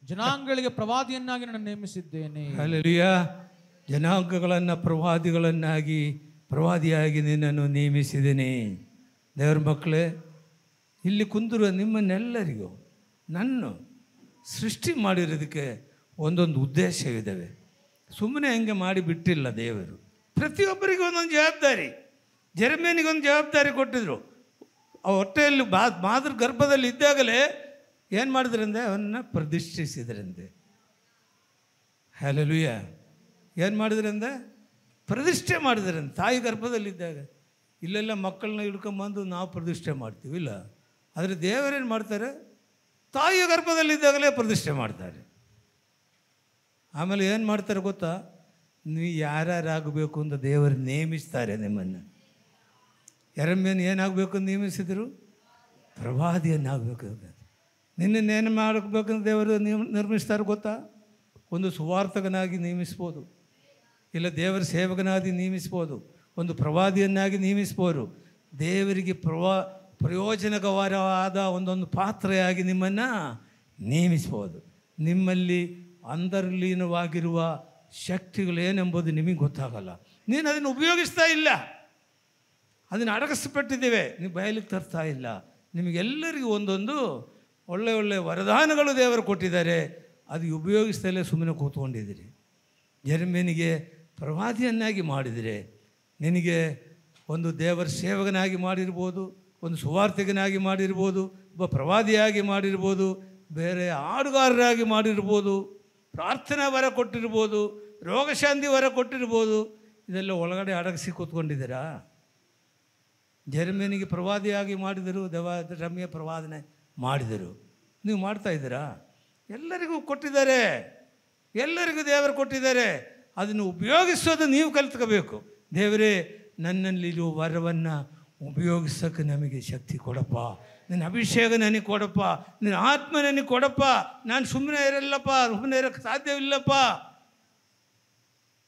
ಜನಾಂಗಗಳಿಗೆ ಪ್ರವಾದಿಯನ್ನಾಗಿ ನಾನು ನೇಮಿಸಿದ್ದೇನೆ. ಹಲ್ಲೆಲೂಯಾ. ಜನಾಂಗಗಳನ್ನು ಪ್ರವಾದಿಯಾಗಿ ನಿನ್ನನ್ನು ನೇಮಿಸಿದ್ದೇನೆ. ದೇವರ ಮಕ್ಕಳೇ, ಇಲ್ಲಿ ಕುಂದಿರುವ ನಿಮ್ಮನ್ನೆಲ್ಲರಿಗೂ ನನ್ನ ಸೃಷ್ಟಿ ಮಾಡಿರೋದಕ್ಕೆ ಒಂದೊಂದು ಉದ್ದೇಶವಿದ್ದಾವೆ. ಸುಮ್ಮನೆ ಹಂಗೆ ಮಾಡಿ ಬಿಟ್ಟಿಲ್ಲ ದೇವರು. ಪ್ರತಿಯೊಬ್ಬರಿಗೂ ಒಂದೊಂದು ಜವಾಬ್ದಾರಿ. ಜೆರೆಮೀಯನಿಗೊಂದು ಜವಾಬ್ದಾರಿ ಕೊಟ್ಟಿದ್ರು. ಆ ಹೊಟ್ಟೆಯಲ್ಲಿ ಮಾತೃ ಗರ್ಭದಲ್ಲಿ ಇದ್ದಾಗಲೇ ಏನು ಮಾಡಿದ್ರಂತೆ, ಅವನ್ನ ಪ್ರತಿಷ್ಠಿಸಿದ್ರಂತೆ. ಹಲ್ಲೆಲೂಯಾ. ಏನು ಮಾಡಿದ್ರಂತೆ, ಪ್ರತಿಷ್ಠೆ ಮಾಡಿದ್ರಂತೆ. ತಾಯಿ ಗರ್ಭದಲ್ಲಿದ್ದಾಗ ಇಲ್ಲೆಲ್ಲ ಮಕ್ಕಳನ್ನ ಹಿಡ್ಕೊಂಬಂದು ನಾವು ಪ್ರತಿಷ್ಠೆ ಮಾಡ್ತೀವಿ, ಇಲ್ಲ. ಆದರೆ ದೇವರೇನು ಮಾಡ್ತಾರೆ, ತಾಯಿಯ ಗರ್ಭದಲ್ಲಿದ್ದಾಗಲೇ ಪ್ರತಿಷ್ಠೆ ಮಾಡ್ತಾರೆ. ಆಮೇಲೆ ಏನು ಮಾಡ್ತಾರೆ ಗೊತ್ತಾ, ನೀವು ಯಾರ್ಯಾರಾಗಬೇಕು ಅಂತ ದೇವರು ನೇಮಿಸ್ತಾರೆ ನಿಮ್ಮನ್ನು. ಯೆರೆಮೀಯನ ಏನಾಗಬೇಕು ಅಂತ ನೇಮಿಸಿದರು, ಪ್ರವಾದಿಯನ್ನಾಗಬೇಕು. ನಿನ್ನನ್ನೇನು ಮಾಡಬೇಕಂತ ದೇವರು ನಿರ್ಮಿಸ್ತಾರೆ ಗೊತ್ತಾ, ಒಂದು ಸುವಾರ್ತಕನಾಗಿ ನೇಮಿಸ್ಬೋದು, ಇಲ್ಲ ದೇವರ ಸೇವಕನಾಗಿ ನೇಮಿಸ್ಬೋದು, ಒಂದು ಪ್ರವಾದಿಯನ್ನಾಗಿ ನೇಮಿಸ್ಬೋದು. ದೇವರಿಗೆ ಪ್ರಯೋಜನಕರವಾದ ಒಂದೊಂದು ಪಾತ್ರೆಯಾಗಿ ನಿಮ್ಮನ್ನು ನೇಮಿಸ್ಬೋದು. ನಿಮ್ಮಲ್ಲಿ ಅಂತರ್ಲೀನವಾಗಿರುವ ಶಕ್ತಿಗಳೇನೆಂಬುದು ನಿಮಗೆ ಗೊತ್ತಾಗಲ್ಲ. ನೀನು ಅದನ್ನು ಉಪಯೋಗಿಸ್ತಾ ಇಲ್ಲ, ಅದನ್ನು ಅಡಗಿಸ್ಬಿಟ್ಟಿದ್ದೇವೆ, ನೀವು ಬಯಲಿಗೆ ತರ್ತಾ ಇಲ್ಲ. ನಿಮಗೆಲ್ಲರಿಗೂ ಒಂದೊಂದು ಒಳ್ಳೆಯ ವರದಾನಗಳು ದೇವರು ಕೊಟ್ಟಿದ್ದಾರೆ, ಅದು ಉಪಯೋಗಿಸ್ತಲೇ ಸುಮ್ಮನೆ ಕೂತ್ಕೊಂಡಿದ್ದೀರಿ. ಜೆರೆಮೀಯನಿಗೆ ಪ್ರವಾದಿಯನ್ನಾಗಿ ಮಾಡಿದರೆ, ನಿನಗೆ ಒಂದು ದೇವರ ಸೇವಕನಾಗಿ ಮಾಡಿರ್ಬೋದು, ಒಂದು ಸುವಾರ್ತಿಕನಾಗಿ ಮಾಡಿರ್ಬೋದು, ಒಬ್ಬ ಪ್ರವಾದಿಯಾಗಿ ಮಾಡಿರ್ಬೋದು, ಬೇರೆ ಹಾಡುಗಾರರಾಗಿ ಮಾಡಿರ್ಬೋದು, ಪ್ರಾರ್ಥನಾ ವರ ಕೊಟ್ಟಿರ್ಬೋದು, ರೋಗಶಾಂತಿ ವರ ಕೊಟ್ಟಿರ್ಬೋದು. ಇದೆಲ್ಲ ಒಳಗಡೆ ಅಡಗಿಸಿ ಕೂತ್ಕೊಂಡಿದ್ದೀರಾ? ಜೆರೆಮೀಯನಿಗೆ ಪ್ರವಾದಿಯಾಗಿ ಮಾಡಿದರು, ರಮ್ಯ ಪ್ರವಾದನೆ ಮಾಡಿದರು. ನೀವು ಮಾಡ್ತಾಯಿದ್ದೀರಾ? ಎಲ್ಲರಿಗೂ ಕೊಟ್ಟಿದ್ದಾರೆ, ಎಲ್ಲರಿಗೂ ದೇವರು ಕೊಟ್ಟಿದ್ದಾರೆ. ಅದನ್ನು ಉಪಯೋಗಿಸೋದು ನೀವು ಕಲಿತ್ಕೋಬೇಕು. ದೇವರೇ, ನನ್ನಲ್ಲಿರುವ ವರವನ್ನು ಉಪಯೋಗಿಸೋಕ್ಕೆ ನಮಗೆ ಶಕ್ತಿ ಕೊಡಪ್ಪ, ನಿನ್ನ ಅಭಿಷೇಕ ನನಗೆ ಕೊಡಪ್ಪ, ನಿನ್ನ ಆತ್ಮ ನನಗೆ ಕೊಡಪ್ಪ. ನಾನು ಸುಮ್ಮನೆ ಇರಲ್ಲಪ್ಪ, ಸುಮ್ಮನೆ ಇರೋಕ್ಕೆ ಸಾಧ್ಯವಿಲ್ಲಪ್ಪ.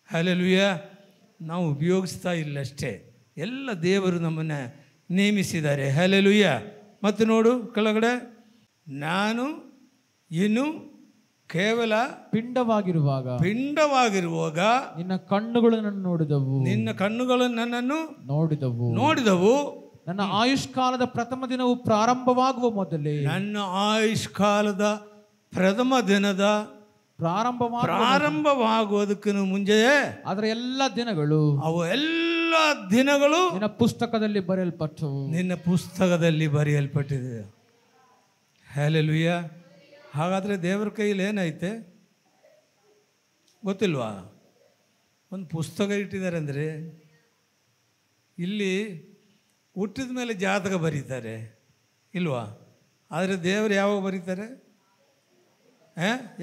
ಹಲ್ಲೆಲೂಯಾ. ನಾವು ಉಪಯೋಗಿಸ್ತಾ ಇಲ್ಲ ಅಷ್ಟೇ, ಎಲ್ಲ ದೇವರು ನಮ್ಮನ್ನು ನೇಮಿಸಿದ್ದಾರೆ. ಹಲ್ಲೆಲೂಯಾ. ಮತ್ತು ನೋಡು ಕೆಳಗಡೆ, ನಾನು ಇನ್ನು ಕೇವಲ ಪಿಂಡವಾಗಿರುವಾಗ ನಿನ್ನ ಕಣ್ಣುಗಳು ನನ್ನನ್ನು ನೋಡಿದವು. ನನ್ನ ಆಯುಷ್ಕಾಲದ ಪ್ರಥಮ ದಿನವು ಪ್ರಾರಂಭವಾಗುವ ಮೊದಲೇ, ನನ್ನ ಆಯುಷ್ಕಾಲದ ಪ್ರಥಮ ದಿನದ ಪ್ರಾರಂಭವಾಗುವುದಕ್ಕೂ ಮುಂಚೆಯೇ ಅದರ ಎಲ್ಲ ದಿನಗಳು, ಅವು ಎಲ್ಲ ದಿನಗಳು ನಿನ್ನ ಪುಸ್ತಕದಲ್ಲಿ ಬರೆಯಲ್ಪಟ್ಟಿದೆ. ಹಲ್ಲೆಲೂಯಾ. ಹಾಗಾದರೆ ದೇವರ ಕೈಯಲ್ಲಿ ಏನೈತೆ ಗೊತ್ತಿಲ್ವಾ? ಒಂದು ಪುಸ್ತಕ ಇಟ್ಟಿದ್ದಾರೆ ಅಂದರೆ, ಇಲ್ಲಿ ಹುಟ್ಟಿದ ಮೇಲೆ ಜಾತಕ ಬರೀತಾರೆ ಇಲ್ವಾ? ಆದರೆ ದೇವರು ಯಾವಾಗ ಬರೀತಾರೆ?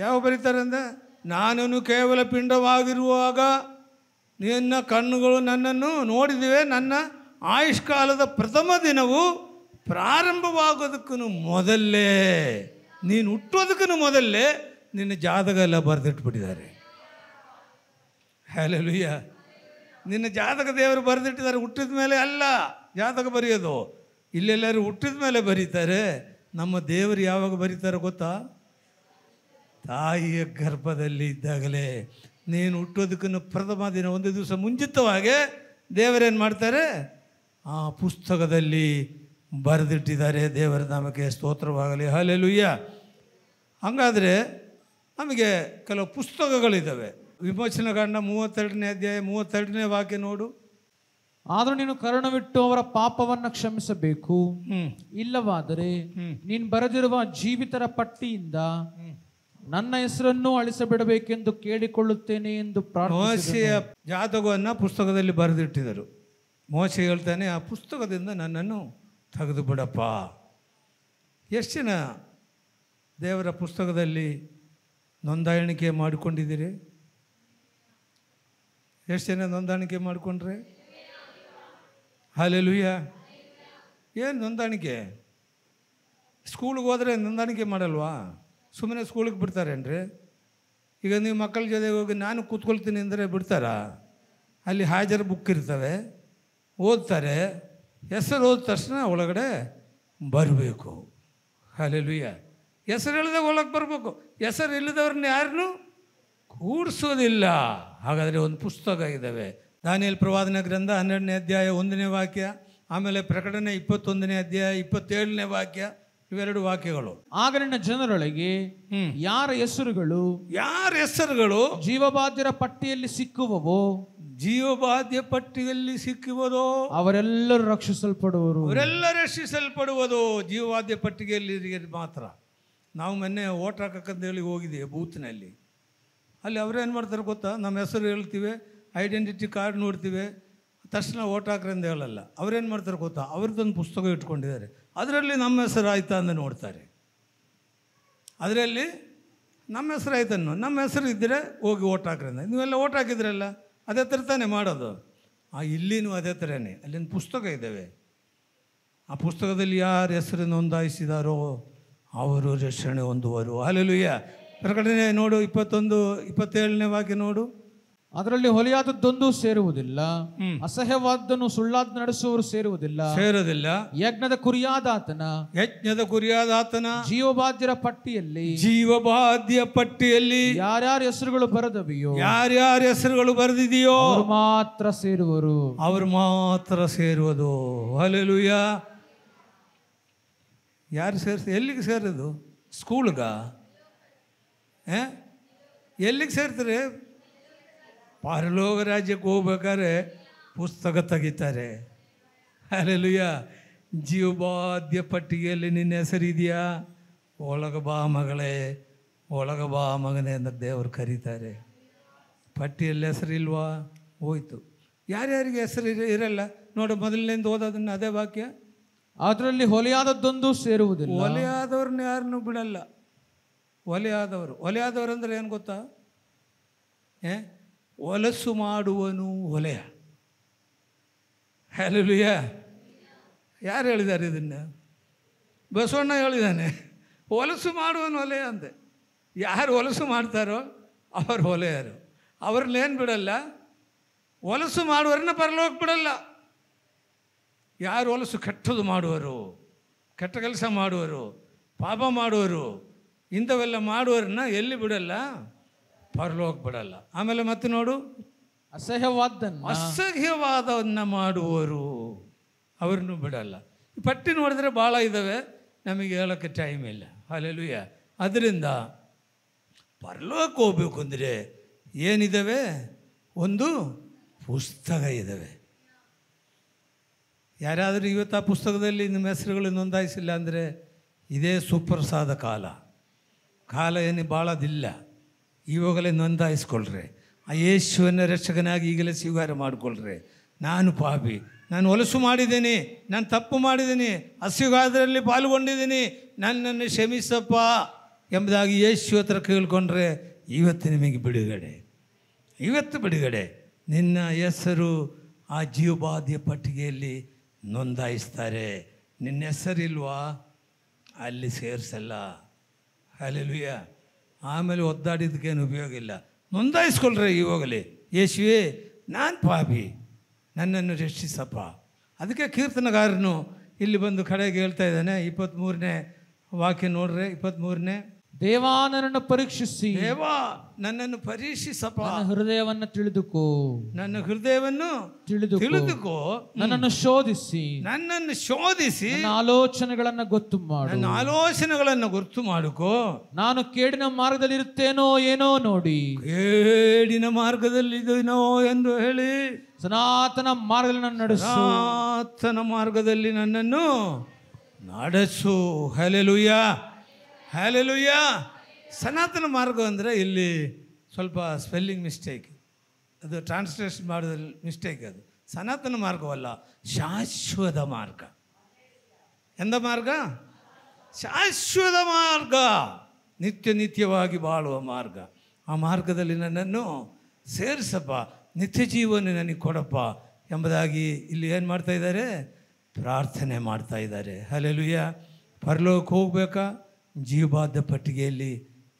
ಯಾವಾಗ ಬರೀತಾರೆ ಅಂದರೆ, ನಾನು ಕೇವಲ ಪಿಂಡವಾಗಿರುವಾಗ ನಿನ್ನ ಕಣ್ಣುಗಳು ನನ್ನನ್ನು ನೋಡಿದಿವೆ, ನನ್ನ ಆಯುಷ್ಕಾಲದ ಪ್ರಥಮ ದಿನವು ಪ್ರಾರಂಭವಾಗೋದಕ್ಕೂ ಮೊದಲೇ, ನೀನು ಹುಟ್ಟೋದಕ್ಕೂ ಮೊದಲೇ ನಿನ್ನ ಜಾತಕ ಎಲ್ಲ ಬರೆದಿಟ್ಬಿಟ್ಟಿದ್ದಾರೆ. ಹಲ್ಲೆಲೂಯಾ. ನಿನ್ನ ಜಾತಕ ದೇವರು ಬರೆದಿಟ್ಟಿದ್ದಾರೆ. ಹುಟ್ಟಿದ ಮೇಲೆ ಅಲ್ಲ ಜಾತಕ ಬರೆಯೋದು, ಇಲ್ಲೆಲ್ಲರೂ ಹುಟ್ಟಿದ ಮೇಲೆ ಬರೀತಾರೆ. ನಮ್ಮ ದೇವರು ಯಾವಾಗ ಬರೀತಾರೆ ಗೊತ್ತಾ? ತಾಯಿಯ ಗರ್ಭದಲ್ಲಿ ಇದ್ದಾಗಲೇ, ನೀನು ಹುಟ್ಟೋದಕ್ಕೂ ಪ್ರಥಮ ದಿನ ಒಂದು ದಿವಸ ಮುಂಚಿತವಾಗಿ ದೇವರೇನು ಮಾಡ್ತಾರೆ, ಆ ಪುಸ್ತಕದಲ್ಲಿ ಬರೆದಿಟ್ಟಿದ್ದಾರೆ. ದೇವರ ನಾಮಕ್ಕೆ ಸ್ತೋತ್ರವಾಗಲಿ. ಹಲ್ಲೆಲೂಯಾ. ಹಾಗಾದರೆ ನಮಗೆ ಕೆಲವು ಪುಸ್ತಕಗಳಿದ್ದಾವೆ. ವಿಮೋಚನಕಾಂಡ 32ನೇ ಅಧ್ಯಾಯ 32ನೇ ವಾಕ್ಯ ನೋಡು. ಆದ್ರೂ ನೀನು ಕರುಣವಿಟ್ಟು ಅವರ ಪಾಪವನ್ನ ಕ್ಷಮಿಸಬೇಕು. ಇಲ್ಲವಾದರೆ ನೀನು ಬರೆದಿರುವ ಜೀವಿತರ ಪಟ್ಟಿಯಿಂದ ನನ್ನ ಹೆಸರನ್ನು ಅಳಿಸಬಿಡಬೇಕೆಂದು ಕೇಳಿಕೊಳ್ಳುತ್ತೇನೆ ಎಂದು ಮೋಶೆಯ ಜಾತಕವನ್ನು ಪುಸ್ತಕದಲ್ಲಿ ಬರೆದಿಟ್ಟಿದ್ದರು. ಮೋಶೆ ಹೇಳ್ತಾನೆ, ಆ ಪುಸ್ತಕದಿಂದ ನನ್ನನ್ನು ತೆಗೆದು ಬಿಡಪ್ಪ. ಎಷ್ಟು ಜನ ದೇವರ ಪುಸ್ತಕದಲ್ಲಿ ನೋಂದಾಣಿಕೆ ಮಾಡಿಕೊಂಡಿದ್ದೀರಿ? ಎಷ್ಟು ಜನ ನೋಂದಾಣಿಕೆ ಮಾಡಿಕೊಂಡ್ರೆ? ಹಲ್ಲೆಲೂಯಾ. ಏನು ನೋಂದಾಣಿಕೆ? ಸ್ಕೂಲಿಗೆ ಹೋದರೆ ನೋಂದಾಣಿಕೆ ಮಾಡಲ್ವಾ? ಸುಮ್ಮನೆ ಸ್ಕೂಲಿಗೆ ಬಿಡ್ತಾರೇನ್ರಿ? ಈಗ ನೀವು ಮಕ್ಕಳ ಜೊತೆ ಹೋಗಿ ನಾನು ಕೂತ್ಕೊಳ್ತೀನಿ ಅಂದರೆ ಬಿಡ್ತಾರಾ? ಅಲ್ಲಿ ಹಾಜರು ಬುಕ್ ಇರ್ತವೆ, ಓದ್ತಾರೆ. ಹೆಸರು ಓದಿದ ತಕ್ಷಣ ಒಳಗಡೆ ಬರಬೇಕು. ಹಲ್ಲೆಲೂಯಾ. ಹೆಸರು ಹೇಳಿದಾಗ ಒಳಗೆ ಬರಬೇಕು. ಹೆಸರು ಇಲ್ಲದವ್ರನ್ನ ಯಾರನ್ನೂ ಕೂಡಿಸೋದಿಲ್ಲ. ಹಾಗಾದರೆ ಒಂದು ಪುಸ್ತಕ ಇದ್ದಾವೆ. ದಾನಿಯೇಲ ಪ್ರವಾದನ ಗ್ರಂಥ 12ನೇ ಅಧ್ಯಾಯ 1ನೇ ವಾಕ್ಯ, ಆಮೇಲೆ ಪ್ರಕಟಣೆ 21ನೇ ಅಧ್ಯಾಯ 27ನೇ ವಾಕ್ಯ, ಇವೆರಡು ವಾಕ್ಯಗಳು. ಆಗ ನಿನ್ನ ಜನರೊಳಗೆ ಯಾರ ಹೆಸರುಗಳು ಜೀವಬಾಧ್ಯರ ಪಟ್ಟಿಯಲ್ಲಿ ಸಿಕ್ಕುವವೋ, ಜೀವಬಾಧ್ಯ ಪಟ್ಟಿಯಲ್ಲಿ ಸಿಕ್ಕುವುದೋ ಅವರೆಲ್ಲರೂ ರಕ್ಷಿಸಲ್ಪಡುವರು. ರಕ್ಷಿಸಲ್ಪಡುವುದು ಜೀವಬಾಧ್ಯ ಪಟ್ಟಿಗೆಯಲ್ಲಿ ಮಾತ್ರ. ನಾವು ಮೊನ್ನೆ ಓಟ್ ಹಾಕಕ್ಕಂತೇಳಿ ಹೋಗಿದ್ದೀವಿ ಬೂತ್ನಲ್ಲಿ. ಅಲ್ಲಿ ಅವ್ರೇನು ಮಾಡ್ತಾರೆ ಗೊತ್ತಾ? ನಮ್ಮ ಹೆಸರು ಹೇಳ್ತೀವಿ, ಐಡೆಂಟಿಟಿ ಕಾರ್ಡ್ ನೋಡ್ತೀವಿ, ತಕ್ಷಣ ಓಟ್ ಹಾಕ್ರಿ ಅಂತ ಹೇಳಲ್ಲ. ಅವ್ರೇನು ಮಾಡ್ತಾರೆ ಗೊತ್ತಾ? ಅವ್ರದ್ದೊಂದು ಪುಸ್ತಕ ಇಟ್ಕೊಂಡಿದ್ದಾರೆ, ಅದರಲ್ಲಿ ನಮ್ಮ ಹೆಸರು ಆಯ್ತಾ ಅಂತ ನೋಡ್ತಾರೆ. ಅದರಲ್ಲಿ ನಮ್ಮ ಹೆಸರು ಆಯ್ತನ್ನು, ನಮ್ಮ ಹೆಸರು ಇದ್ದರೆ ಹೋಗಿ ಓಟ್ ಹಾಕ್ರಿ ಅಂತ. ನೀವೆಲ್ಲ ಓಟ್ ಹಾಕಿದ್ರಲ್ಲ, ಅದೇ ಥರ ತಾನೇ ಮಾಡೋದು. ಇಲ್ಲಿನೂ ಅದೇ ಥರನೇ. ಅಲ್ಲಿನ ಪುಸ್ತಕ ಇದ್ದಾವೆ. ಆ ಪುಸ್ತಕದಲ್ಲಿ ಯಾರು ಹೆಸರು ನೋಂದಾಯಿಸಿದಾರೋ ಅವರು ರಕ್ಷಣೆ ಹೊಂದುವರು. ಹಲ್ಲೆಲೂಯಾ. ಪ್ರಕಟಣೆ ನೋಡು 21-27ನೇ ವಾಕ್ಯ ನೋಡು. ಅದರಲ್ಲಿ ಹೊಲೆಯಾದದ್ದೊಂದು ಸೇರುವುದಿಲ್ಲ, ಅಸಹ್ಯವಾದನ್ನು ಸುಳ್ಳಾದ ನಡೆಸುವವರು ಸೇರುವುದಿಲ್ಲ. ಯಜ್ಞದ ಕುರಿಯಾದಾತನ ಜೀವಬಾಧ್ಯರ ಪಟ್ಟಿಯಲ್ಲಿ ಯಾರ್ಯಾರ ಹೆಸರುಗಳು ಬರೆದಿದೆಯೋ ಅವರು ಮಾತ್ರ ಸೇರುವುದು. ಹಲ್ಲೆಲೂಯಾ. ಯಾರು ಎಲ್ಲಿಗೆ ಸೇರೋದು? ಸ್ಕೂಲ್ಗ? ಎಲ್ಲಿಗೆ ಸೇರ್ತಾರೆ? ಪರಲೋಕ ರಾಜ್ಯಕ್ಕೆ ಹೋಗ್ಬೇಕಾದ್ರೆ ಪುಸ್ತಕ ತೆಗಿತಾರೆ. ಹಲ್ಲೆಲೂಯಾ. ಜೀವಬಾಧ್ಯ ಪಟ್ಟಿಗೆಯಲ್ಲಿ ನಿನ್ನ ಹೆಸರಿದೆಯಾ? ಒಳಗೆ ಬಾ ಮಗಳೇ, ಒಳಗೆ ಬಾ ಮಗನೇ ಅಂತ ದೇವರು ಕರೀತಾರೆ. ಪಟ್ಟಿಯಲ್ಲಿ ಹೆಸರಿಲ್ವಾ? ಹೋಯ್ತು. ಯಾರ್ಯಾರಿಗೆ ಹೆಸರು ಇರಲ್ಲ ನೋಡು. ಮೊದಲನೇದು ಓದೋದನ್ನು ಅದೇ ವಾಕ್ಯ. ಅದರಲ್ಲಿ ಹೊಲೆಯಾದದ್ದೊಂದು ಸೇರುವುದಿಲ್ಲ. ಹೊಲೆಯಾದವ್ರನ್ನ ಯಾರನ್ನೂ ಬಿಡಲ್ಲ. ಹೊಲೆಯಾದವರು ಅಂದರೆ ಏನು ಗೊತ್ತಾ? ಹೊಲಸು ಮಾಡುವನು ಹೊಲೆಯ. ಹಲ್ಲೆಲೂಯಾ. ಯಾರು ಹೇಳಿದ್ದಾರೆ ಇದನ್ನು? ಬಸವಣ್ಣ ಹೇಳಿದ್ದಾನೆ. ಹೊಲಸು ಮಾಡುವನು ಹೊಲೆಯ ಅಂತೆ. ಯಾರು ಹೊಲಸು ಮಾಡ್ತಾರೋ ಅವರು ಹೊಲೆಯರು. ಅವ್ರನ್ನೇನು ಬಿಡಲ್ಲ. ಹೊಲಸು ಮಾಡುವರನ್ನ ಪರಲೋಕ ಬಿಡಲ್ಲ. ಯಾರು ಹೊಲಸು ಕೆಟ್ಟದು ಮಾಡುವರು, ಕೆಟ್ಟ ಕೆಲಸ ಮಾಡುವರು, ಪಾಪ ಮಾಡುವರು, ಇಂಥವೆಲ್ಲ ಮಾಡುವರನ್ನ ಎಲ್ಲಿ ಬಿಡಲ್ಲ? ಪರಲೋಕ ಬಿಡಲ್ಲ. ಆಮೇಲೆ ಮತ್ತೆ ನೋಡು, ಅಸಹ್ಯವಾದವನ್ನು ಮಾಡುವರು ಅವ್ರನ್ನೂ ಬಿಡಲ್ಲ. ಈ ಪಟ್ಟಿ ನೋಡಿದ್ರೆ ಭಾಳ ಇದ್ದಾವೆ, ನಮಗೆ ಹೇಳೋಕ್ಕೆ ಟೈಮ್ ಇಲ್ಲ. ಹಲ್ಲೆಲೂಯಾ. ಅದರಿಂದ ಪರಲೋಕ ಹೋಗ್ಬೇಕು ಅಂದರೆ ಏನಿದ್ದಾವೆ? ಒಂದು ಪುಸ್ತಕ ಇದ್ದಾವೆ. ಯಾರಾದರೂ ಇವತ್ತು ಆ ಪುಸ್ತಕದಲ್ಲಿ ನಿಮ್ಮ ಹೆಸರುಗಳು ನೋಂದಾಯಿಸಿಲ್ಲ ಅಂದರೆ ಇದೇ ಸುಪ್ರಸಾದ ಕಾಲ ಏನು ಭಾಳದಿಲ್ಲ. ಇವಾಗಲೇ ನೋಂದಾಯಿಸ್ಕೊಳ್ರಿ. ಆ ಯೇಸುವನ್ನ ರಕ್ಷಕನಾಗಿ ಈಗಲೇ ಸ್ವೀಕಾರ ಮಾಡಿಕೊಳ್ರಿ. ನಾನು ಪಾಪಿ, ನಾನು ಹೊಲಸು ಮಾಡಿದ್ದೀನಿ, ನಾನು ತಪ್ಪು ಮಾಡಿದ್ದೀನಿ, ಅಸ್ಯುಗಾದರಲ್ಲಿ ಪಾಲ್ಗೊಂಡಿದ್ದೀನಿ, ನನ್ನನ್ನು ಕ್ಷಮಿಸಪ್ಪ ಎಂಬುದಾಗಿ ಯೇಸು ಹತ್ರ ಕೇಳ್ಕೊಂಡ್ರೆ ಇವತ್ತು ನಿಮಗೆ ಬಿಡುಗಡೆ. ಇವತ್ತು ಬಿಡುಗಡೆ. ನಿನ್ನ ಹೆಸರು ಆ ಜೀವಬಾಧ್ಯ ಪಟ್ಟಿಗೆಯಲ್ಲಿ ನೋಂದಾಯಿಸ್ತಾರೆ. ನಿನ್ನ ಹೆಸರಿಲ್ವಾ? ಅಲ್ಲಿ ಸೇರಿಸಲ್ಲ. ಹಲ್ಲೆಲೂಯಾ. ಆಮೇಲೆ ಒದ್ದಾಡಿದ್ದಕ್ಕೇನು ಉಪಯೋಗ ಇಲ್ಲ. ನೋಂದಾಯಿಸ್ಕೊಳ್ರೆ ಇವಾಗಲೇ. ಯೇಸುವೇ, ನಾನು ಪಾಪಿ, ನನ್ನನ್ನು ರಕ್ಷಿಸಪ್ಪ. ಅದಕ್ಕೆ ಕೀರ್ತನಗಾರನು ಇಲ್ಲಿ ಬಂದು ಕಡೆಗೆ ಹೇಳ್ತಾ ಇದ್ದಾನೆ. 23ನೇ ವಾಕ್ಯ ನೋಡ್ರೆ. 23ನೇ ದೇವಾ ನನ್ನನ್ನು ಪರೀಕ್ಷಿಸಿ, ದೇವಾ ನನ್ನನ್ನು ಪರೀಕ್ಷಿಸಪ್ಪ, ನನ್ನ ಹೃದಯವನ್ನು ತಿಳಿದುಕೋ, ನನ್ನ ಹೃದಯವನ್ನು ತಿಳಿದುಕೋ, ನನ್ನನ್ನು ಶೋಧಿಸಿ, ನನ್ನ ಆಲೋಚನೆಗಳನ್ನು ಗೊತ್ತು ಮಾಡು, ನನ್ನ ಆಲೋಚನೆಗಳನ್ನು ಗೊತ್ತು ಮಾಡಿಕೋ. ನಾನು ಕೇಡಿನ ಮಾರ್ಗದಲ್ಲಿ ಇರುತ್ತೇನೋ ಏನೋ ನೋಡಿ, ಕೇಡಿನ ಮಾರ್ಗದಲ್ಲಿದ್ದೇನೋ ಎಂದು ಹೇಳಿ ಸನಾತನ ಮಾರ್ಗದಲ್ಲಿ ನನ್ನ ನಡೆಸು, ಸನಾತನ ಮಾರ್ಗದಲ್ಲಿ ನನ್ನನ್ನು ನಡೆಸು. Hallelujah, hallelujah. ಸನಾತನ ಮಾರ್ಗ ಅಂದರೆ ಇಲ್ಲಿ ಸ್ವಲ್ಪ ಸ್ಪೆಲ್ಲಿಂಗ್ ಮಿಸ್ಟೇಕ್, ಅದು ಟ್ರಾನ್ಸ್ಲೇಷನ್ ಮಾಡೋದ್ರಲ್ಲಿ ಮಿಸ್ಟೇಕ್. ಅದು ಸನಾತನ ಮಾರ್ಗವಲ್ಲ, ಶಾಶ್ವತ ಮಾರ್ಗ. ಎಂದ ಮಾರ್ಗ? ಶಾಶ್ವತ ಮಾರ್ಗ, ನಿತ್ಯವಾಗಿ ಬಾಳುವ ಮಾರ್ಗ. ಆ ಮಾರ್ಗದಲ್ಲಿ ನನ್ನನ್ನು ಸೇರಿಸಪ್ಪ, ನಿತ್ಯ ಜೀವನ ನನಗೆ ಕೊಡಪ್ಪ ಎಂಬುದಾಗಿ ಇಲ್ಲಿ ಏನು ಮಾಡ್ತಾ ಇದ್ದಾರೆ? ಪ್ರಾರ್ಥನೆ ಮಾಡ್ತಾ ಇದ್ದಾರೆ. ಹಲ್ಲೆಲೂಯಾ. ಪರಲೋಕಕ್ಕೆ ಹೋಗ್ಬೇಕಾ? ಜೀವಬಾಧ್ಯ ಪಟ್ಟಿಗೆಯಲ್ಲಿ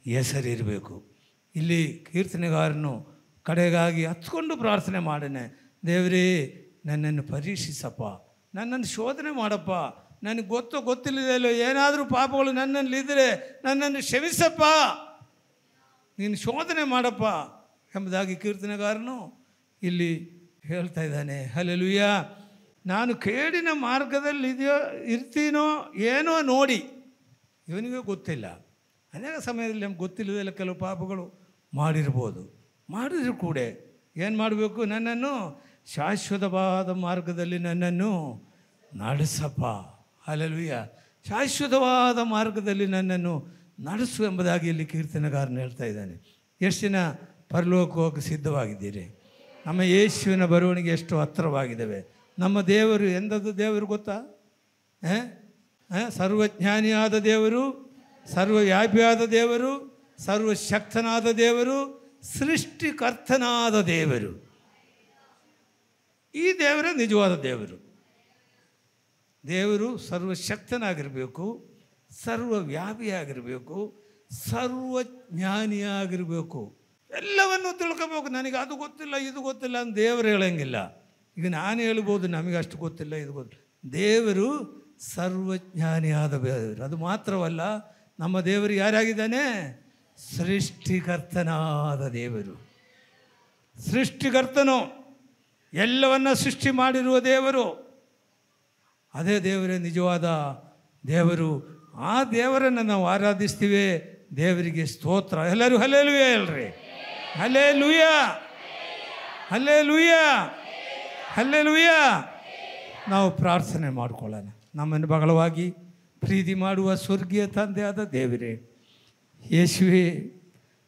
ಹೆಸರಿರಬೇಕು. ಇಲ್ಲಿ ಕೀರ್ತನೆಗಾರನು ಕಡೆಗಾಗಿ ಹತ್ಕೊಂಡು ಪ್ರಾರ್ಥನೆ ಮಾಡನೆ, ದೇವರೇ ನನ್ನನ್ನು ಪರೀಕ್ಷಿಸಪ್ಪ, ನನ್ನನ್ನು ಶೋಧನೆ ಮಾಡಪ್ಪ, ನನಗೆ ಗೊತ್ತಿಲ್ಲದಲ್ಲೋ ಏನಾದರೂ ಪಾಪಗಳು ನನ್ನಲ್ಲಿದ್ದರೆ ನನ್ನನ್ನು ಕ್ಷಮಿಸಪ್ಪ, ನೀನು ಶೋಧನೆ ಮಾಡಪ್ಪ ಎಂಬುದಾಗಿ ಕೀರ್ತನೆಗಾರನು ಇಲ್ಲಿ ಹೇಳ್ತಾ ಇದ್ದಾನೆ. ಹಲ್ಲೆಲೂಯಾ. ನಾನು ಕೇಡಿನ ಮಾರ್ಗದಲ್ಲಿ ಇರ್ತೀನೋ ಏನೋ ನೋಡಿ, ಇವನಿಗೆ ಗೊತ್ತಿಲ್ಲ. ಅನೇಕ ಸಮಯದಲ್ಲಿ ನಮ್ಗೆ ಗೊತ್ತಿಲ್ಲದೆಲ್ಲ ಕೆಲವು ಪಾಪಗಳು ಮಾಡಿರ್ಬೋದು. ಮಾಡಿದ್ರು ಕೂಡ ಏನು ಮಾಡಬೇಕು? ನನ್ನನ್ನು ಶಾಶ್ವತವಾದ ಮಾರ್ಗದಲ್ಲಿ ನನ್ನನ್ನು ನಡೆಸಪ್ಪ. ಹಲ್ಲೆಲೂಯಾ. ಶಾಶ್ವತವಾದ ಮಾರ್ಗದಲ್ಲಿ ನನ್ನನ್ನು ನಡೆಸು ಎಂಬುದಾಗಿ ಇಲ್ಲಿ ಕೀರ್ತನೆಗಾರನು ಹೇಳ್ತಾ ಇದ್ದಾನೆ. ಎಷ್ಟು ಜನ ಪರಲೋಕಕ್ಕೆ ಹೋಗಿ ಸಿದ್ಧವಾಗಿದ್ದೀರಿ? ನಮ್ಮ ಯೇಸುವಿನ ಬರವಣಿಗೆ ಎಷ್ಟು ಹತ್ತಿರವಾಗಿದ್ದಾವೆ. ನಮ್ಮ ದೇವರು ಎಂಥದ್ದು ದೇವರು ಗೊತ್ತಾ? ಸರ್ವಜ್ಞಾನಿಯಾದ ದೇವರು, ಸರ್ವವ್ಯಾಪಿಯಾದ ದೇವರು, ಸರ್ವಶಕ್ತನಾದ ದೇವರು, ಸೃಷ್ಟಿಕರ್ತನಾದ ದೇವರು. ಈ ದೇವರೇ ನಿಜವಾದ ದೇವರು. ದೇವರು ಸರ್ವಶಕ್ತನಾಗಿರಬೇಕು, ಸರ್ವವ್ಯಾಪಿಯಾಗಿರಬೇಕು, ಸರ್ವಜ್ಞಾನಿಯಾಗಿರಬೇಕು. ಎಲ್ಲವನ್ನೂ ತಿಳ್ಕೋಬೇಕು. ನನಗೆ ಅದು ಗೊತ್ತಿಲ್ಲ, ಇದು ಗೊತ್ತಿಲ್ಲ ಅಂತ ದೇವರು ಹೇಳಂಗಿಲ್ಲ. ಈಗ ನಾನು ಹೇಳ್ಬೋದು ನಮಗೆ ಅಷ್ಟು ಗೊತ್ತಿಲ್ಲ, ಇದು ಗೊತ್ತಿಲ್ಲ. ದೇವರು ಸರ್ವಜ್ಞಾನಿಯಾದ ದೇವರು. ಅದು ಮಾತ್ರವಲ್ಲ, ನಮ್ಮ ದೇವರು ಯಾರಾಗಿದ್ದಾನೆ? ಸೃಷ್ಟಿಕರ್ತನಾದ ದೇವರು. ಸೃಷ್ಟಿಕರ್ತನು, ಎಲ್ಲವನ್ನ ಸೃಷ್ಟಿ ಮಾಡಿರುವ ದೇವರು. ಅದೇ ದೇವರೇ ನಿಜವಾದ ದೇವರು. ಆ ದೇವರನ್ನು ನಾವು ಆರಾಧಿಸ್ತೀವಿ. ದೇವರಿಗೆ ಸ್ತೋತ್ರ. ಎಲ್ಲರೂ ಹಲ್ಲೆಲೂಯಾ ಹೇಳ್ರಿ. Hallelujah, hallelujah, hallelujah. ನಾವು ಪ್ರಾರ್ಥನೆ ಮಾಡ್ಕೊಳ್ಳೋಣ. ನಮ್ಮನ್ನು ಬಹಳವಾಗಿ ಪ್ರೀತಿ ಮಾಡುವ ಸ್ವರ್ಗೀಯ ತಂದೆಯಾದ ದೇವರೇ, ಯೇಸುವೇ,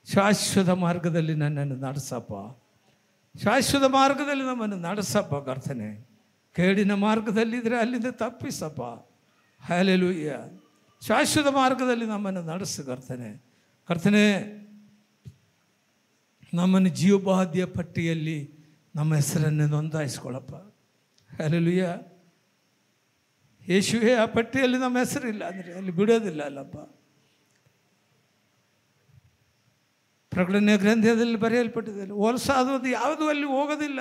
ಶಾಶ್ವತ ಮಾರ್ಗದಲ್ಲಿ ನನ್ನನ್ನು ನಡೆಸಪ್ಪ, ಶಾಶ್ವತ ಮಾರ್ಗದಲ್ಲಿ ನಮ್ಮನ್ನು ನಡೆಸಪ್ಪ ಕರ್ತನೆ. ಕೇಡಿನ ಮಾರ್ಗದಲ್ಲಿದ್ದರೆ ಅಲ್ಲಿಂದ ತಪ್ಪಿಸಪ್ಪ. ಹಲ್ಲೆಲೂಯಾ. ಶಾಶ್ವತ ಮಾರ್ಗದಲ್ಲಿ ನಮ್ಮನ್ನು ನಡೆಸು ಕರ್ತನೆ. ಕರ್ತನೆ, ನಮ್ಮನ್ನು ಜೀವಬಾಧ್ಯ ಪಟ್ಟಿಯಲ್ಲಿ ನಮ್ಮ ಹೆಸರನ್ನು ನೋಂದಾಯಿಸ್ಕೊಳ್ಳಪ್ಪ. ಹಲ್ಲೆಲೂಯಾ. ಯೇಸುವೇ, ಆ ಪಟ್ಟಿಯಲ್ಲಿ ನಮ್ಮ ಹೆಸರಿಲ್ಲ ಅಂದರೆ ಅಲ್ಲಿ ಬಿಡೋದಿಲ್ಲ ಅಲ್ಲಪ್ಪ. ಪ್ರಕಟಣೆಯ ಗ್ರಂಥದಲ್ಲಿ ಬರೆಯಲ್ಪಟ್ಟಿದೆ, ಹೊಲಸಾದದ್ದು ಯಾವುದು ಅಲ್ಲಿ ಹೋಗೋದಿಲ್ಲ,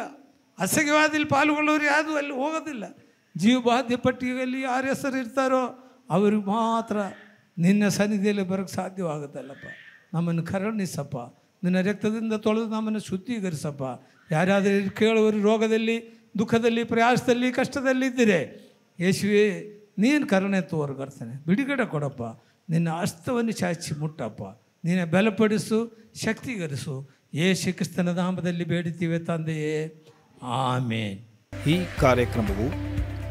ಅಸಹ್ಯವಾದಲ್ಲಿ ಪಾಲ್ಗೊಳ್ಳೋರು ಯಾವುದು ಅಲ್ಲಿ ಹೋಗೋದಿಲ್ಲ. ಜೀವಬಾಧ್ಯ ಪಟ್ಟಿಯಲ್ಲಿ ಯಾರ ಹೆಸರು ಇರ್ತಾರೋ ಅವ್ರಿಗೆ ಮಾತ್ರ ನಿನ್ನ ಸನ್ನಿಧಿಯಲ್ಲಿ ಬರೋಕ್ಕೆ ಸಾಧ್ಯವಾಗುತ್ತಲ್ಲಪ್ಪ. ನಮ್ಮನ್ನು ಕರುಣಿಸಪ್ಪ, ನಿನ್ನ ರಕ್ತದಿಂದ ತೊಳೆದು ನಮ್ಮನ್ನು ಶುದ್ಧೀಕರಿಸಪ್ಪ. ಯಾರಾದರೂ ಕೇಳುವರು ರೋಗದಲ್ಲಿ, ದುಃಖದಲ್ಲಿ, ಪ್ರಯಾಸದಲ್ಲಿ, ಕಷ್ಟದಲ್ಲಿದ್ದರೆ ಯೇಸುವೇ, ನೀನು ಕರುಣೆ ತೋರು ಕರ್ತನೆ. ಬಿಡುಗಡೆ ಕೊಡಪ್ಪ. ನಿನ್ನ ಹಸ್ತವನ್ನು ಚಾಚಿ ಮುಟ್ಟಪ್ಪ. ನೀನು ಬಲಪಡಿಸು, ಶಕ್ತೀಕರಿಸು. ಯೇಸು ಕ್ರಿಸ್ತನ ನಾಮದಲ್ಲಿ ಬೇಡುತ್ತೀವಿ ತಂದೆಯೇ, ಆಮೇನ್. ಈ ಕಾರ್ಯಕ್ರಮವು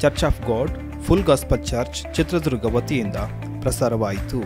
church of god full gospel church Chitradurga ವತಿಯಿಂದ ಪ್ರಸಾರವಾಯಿತು.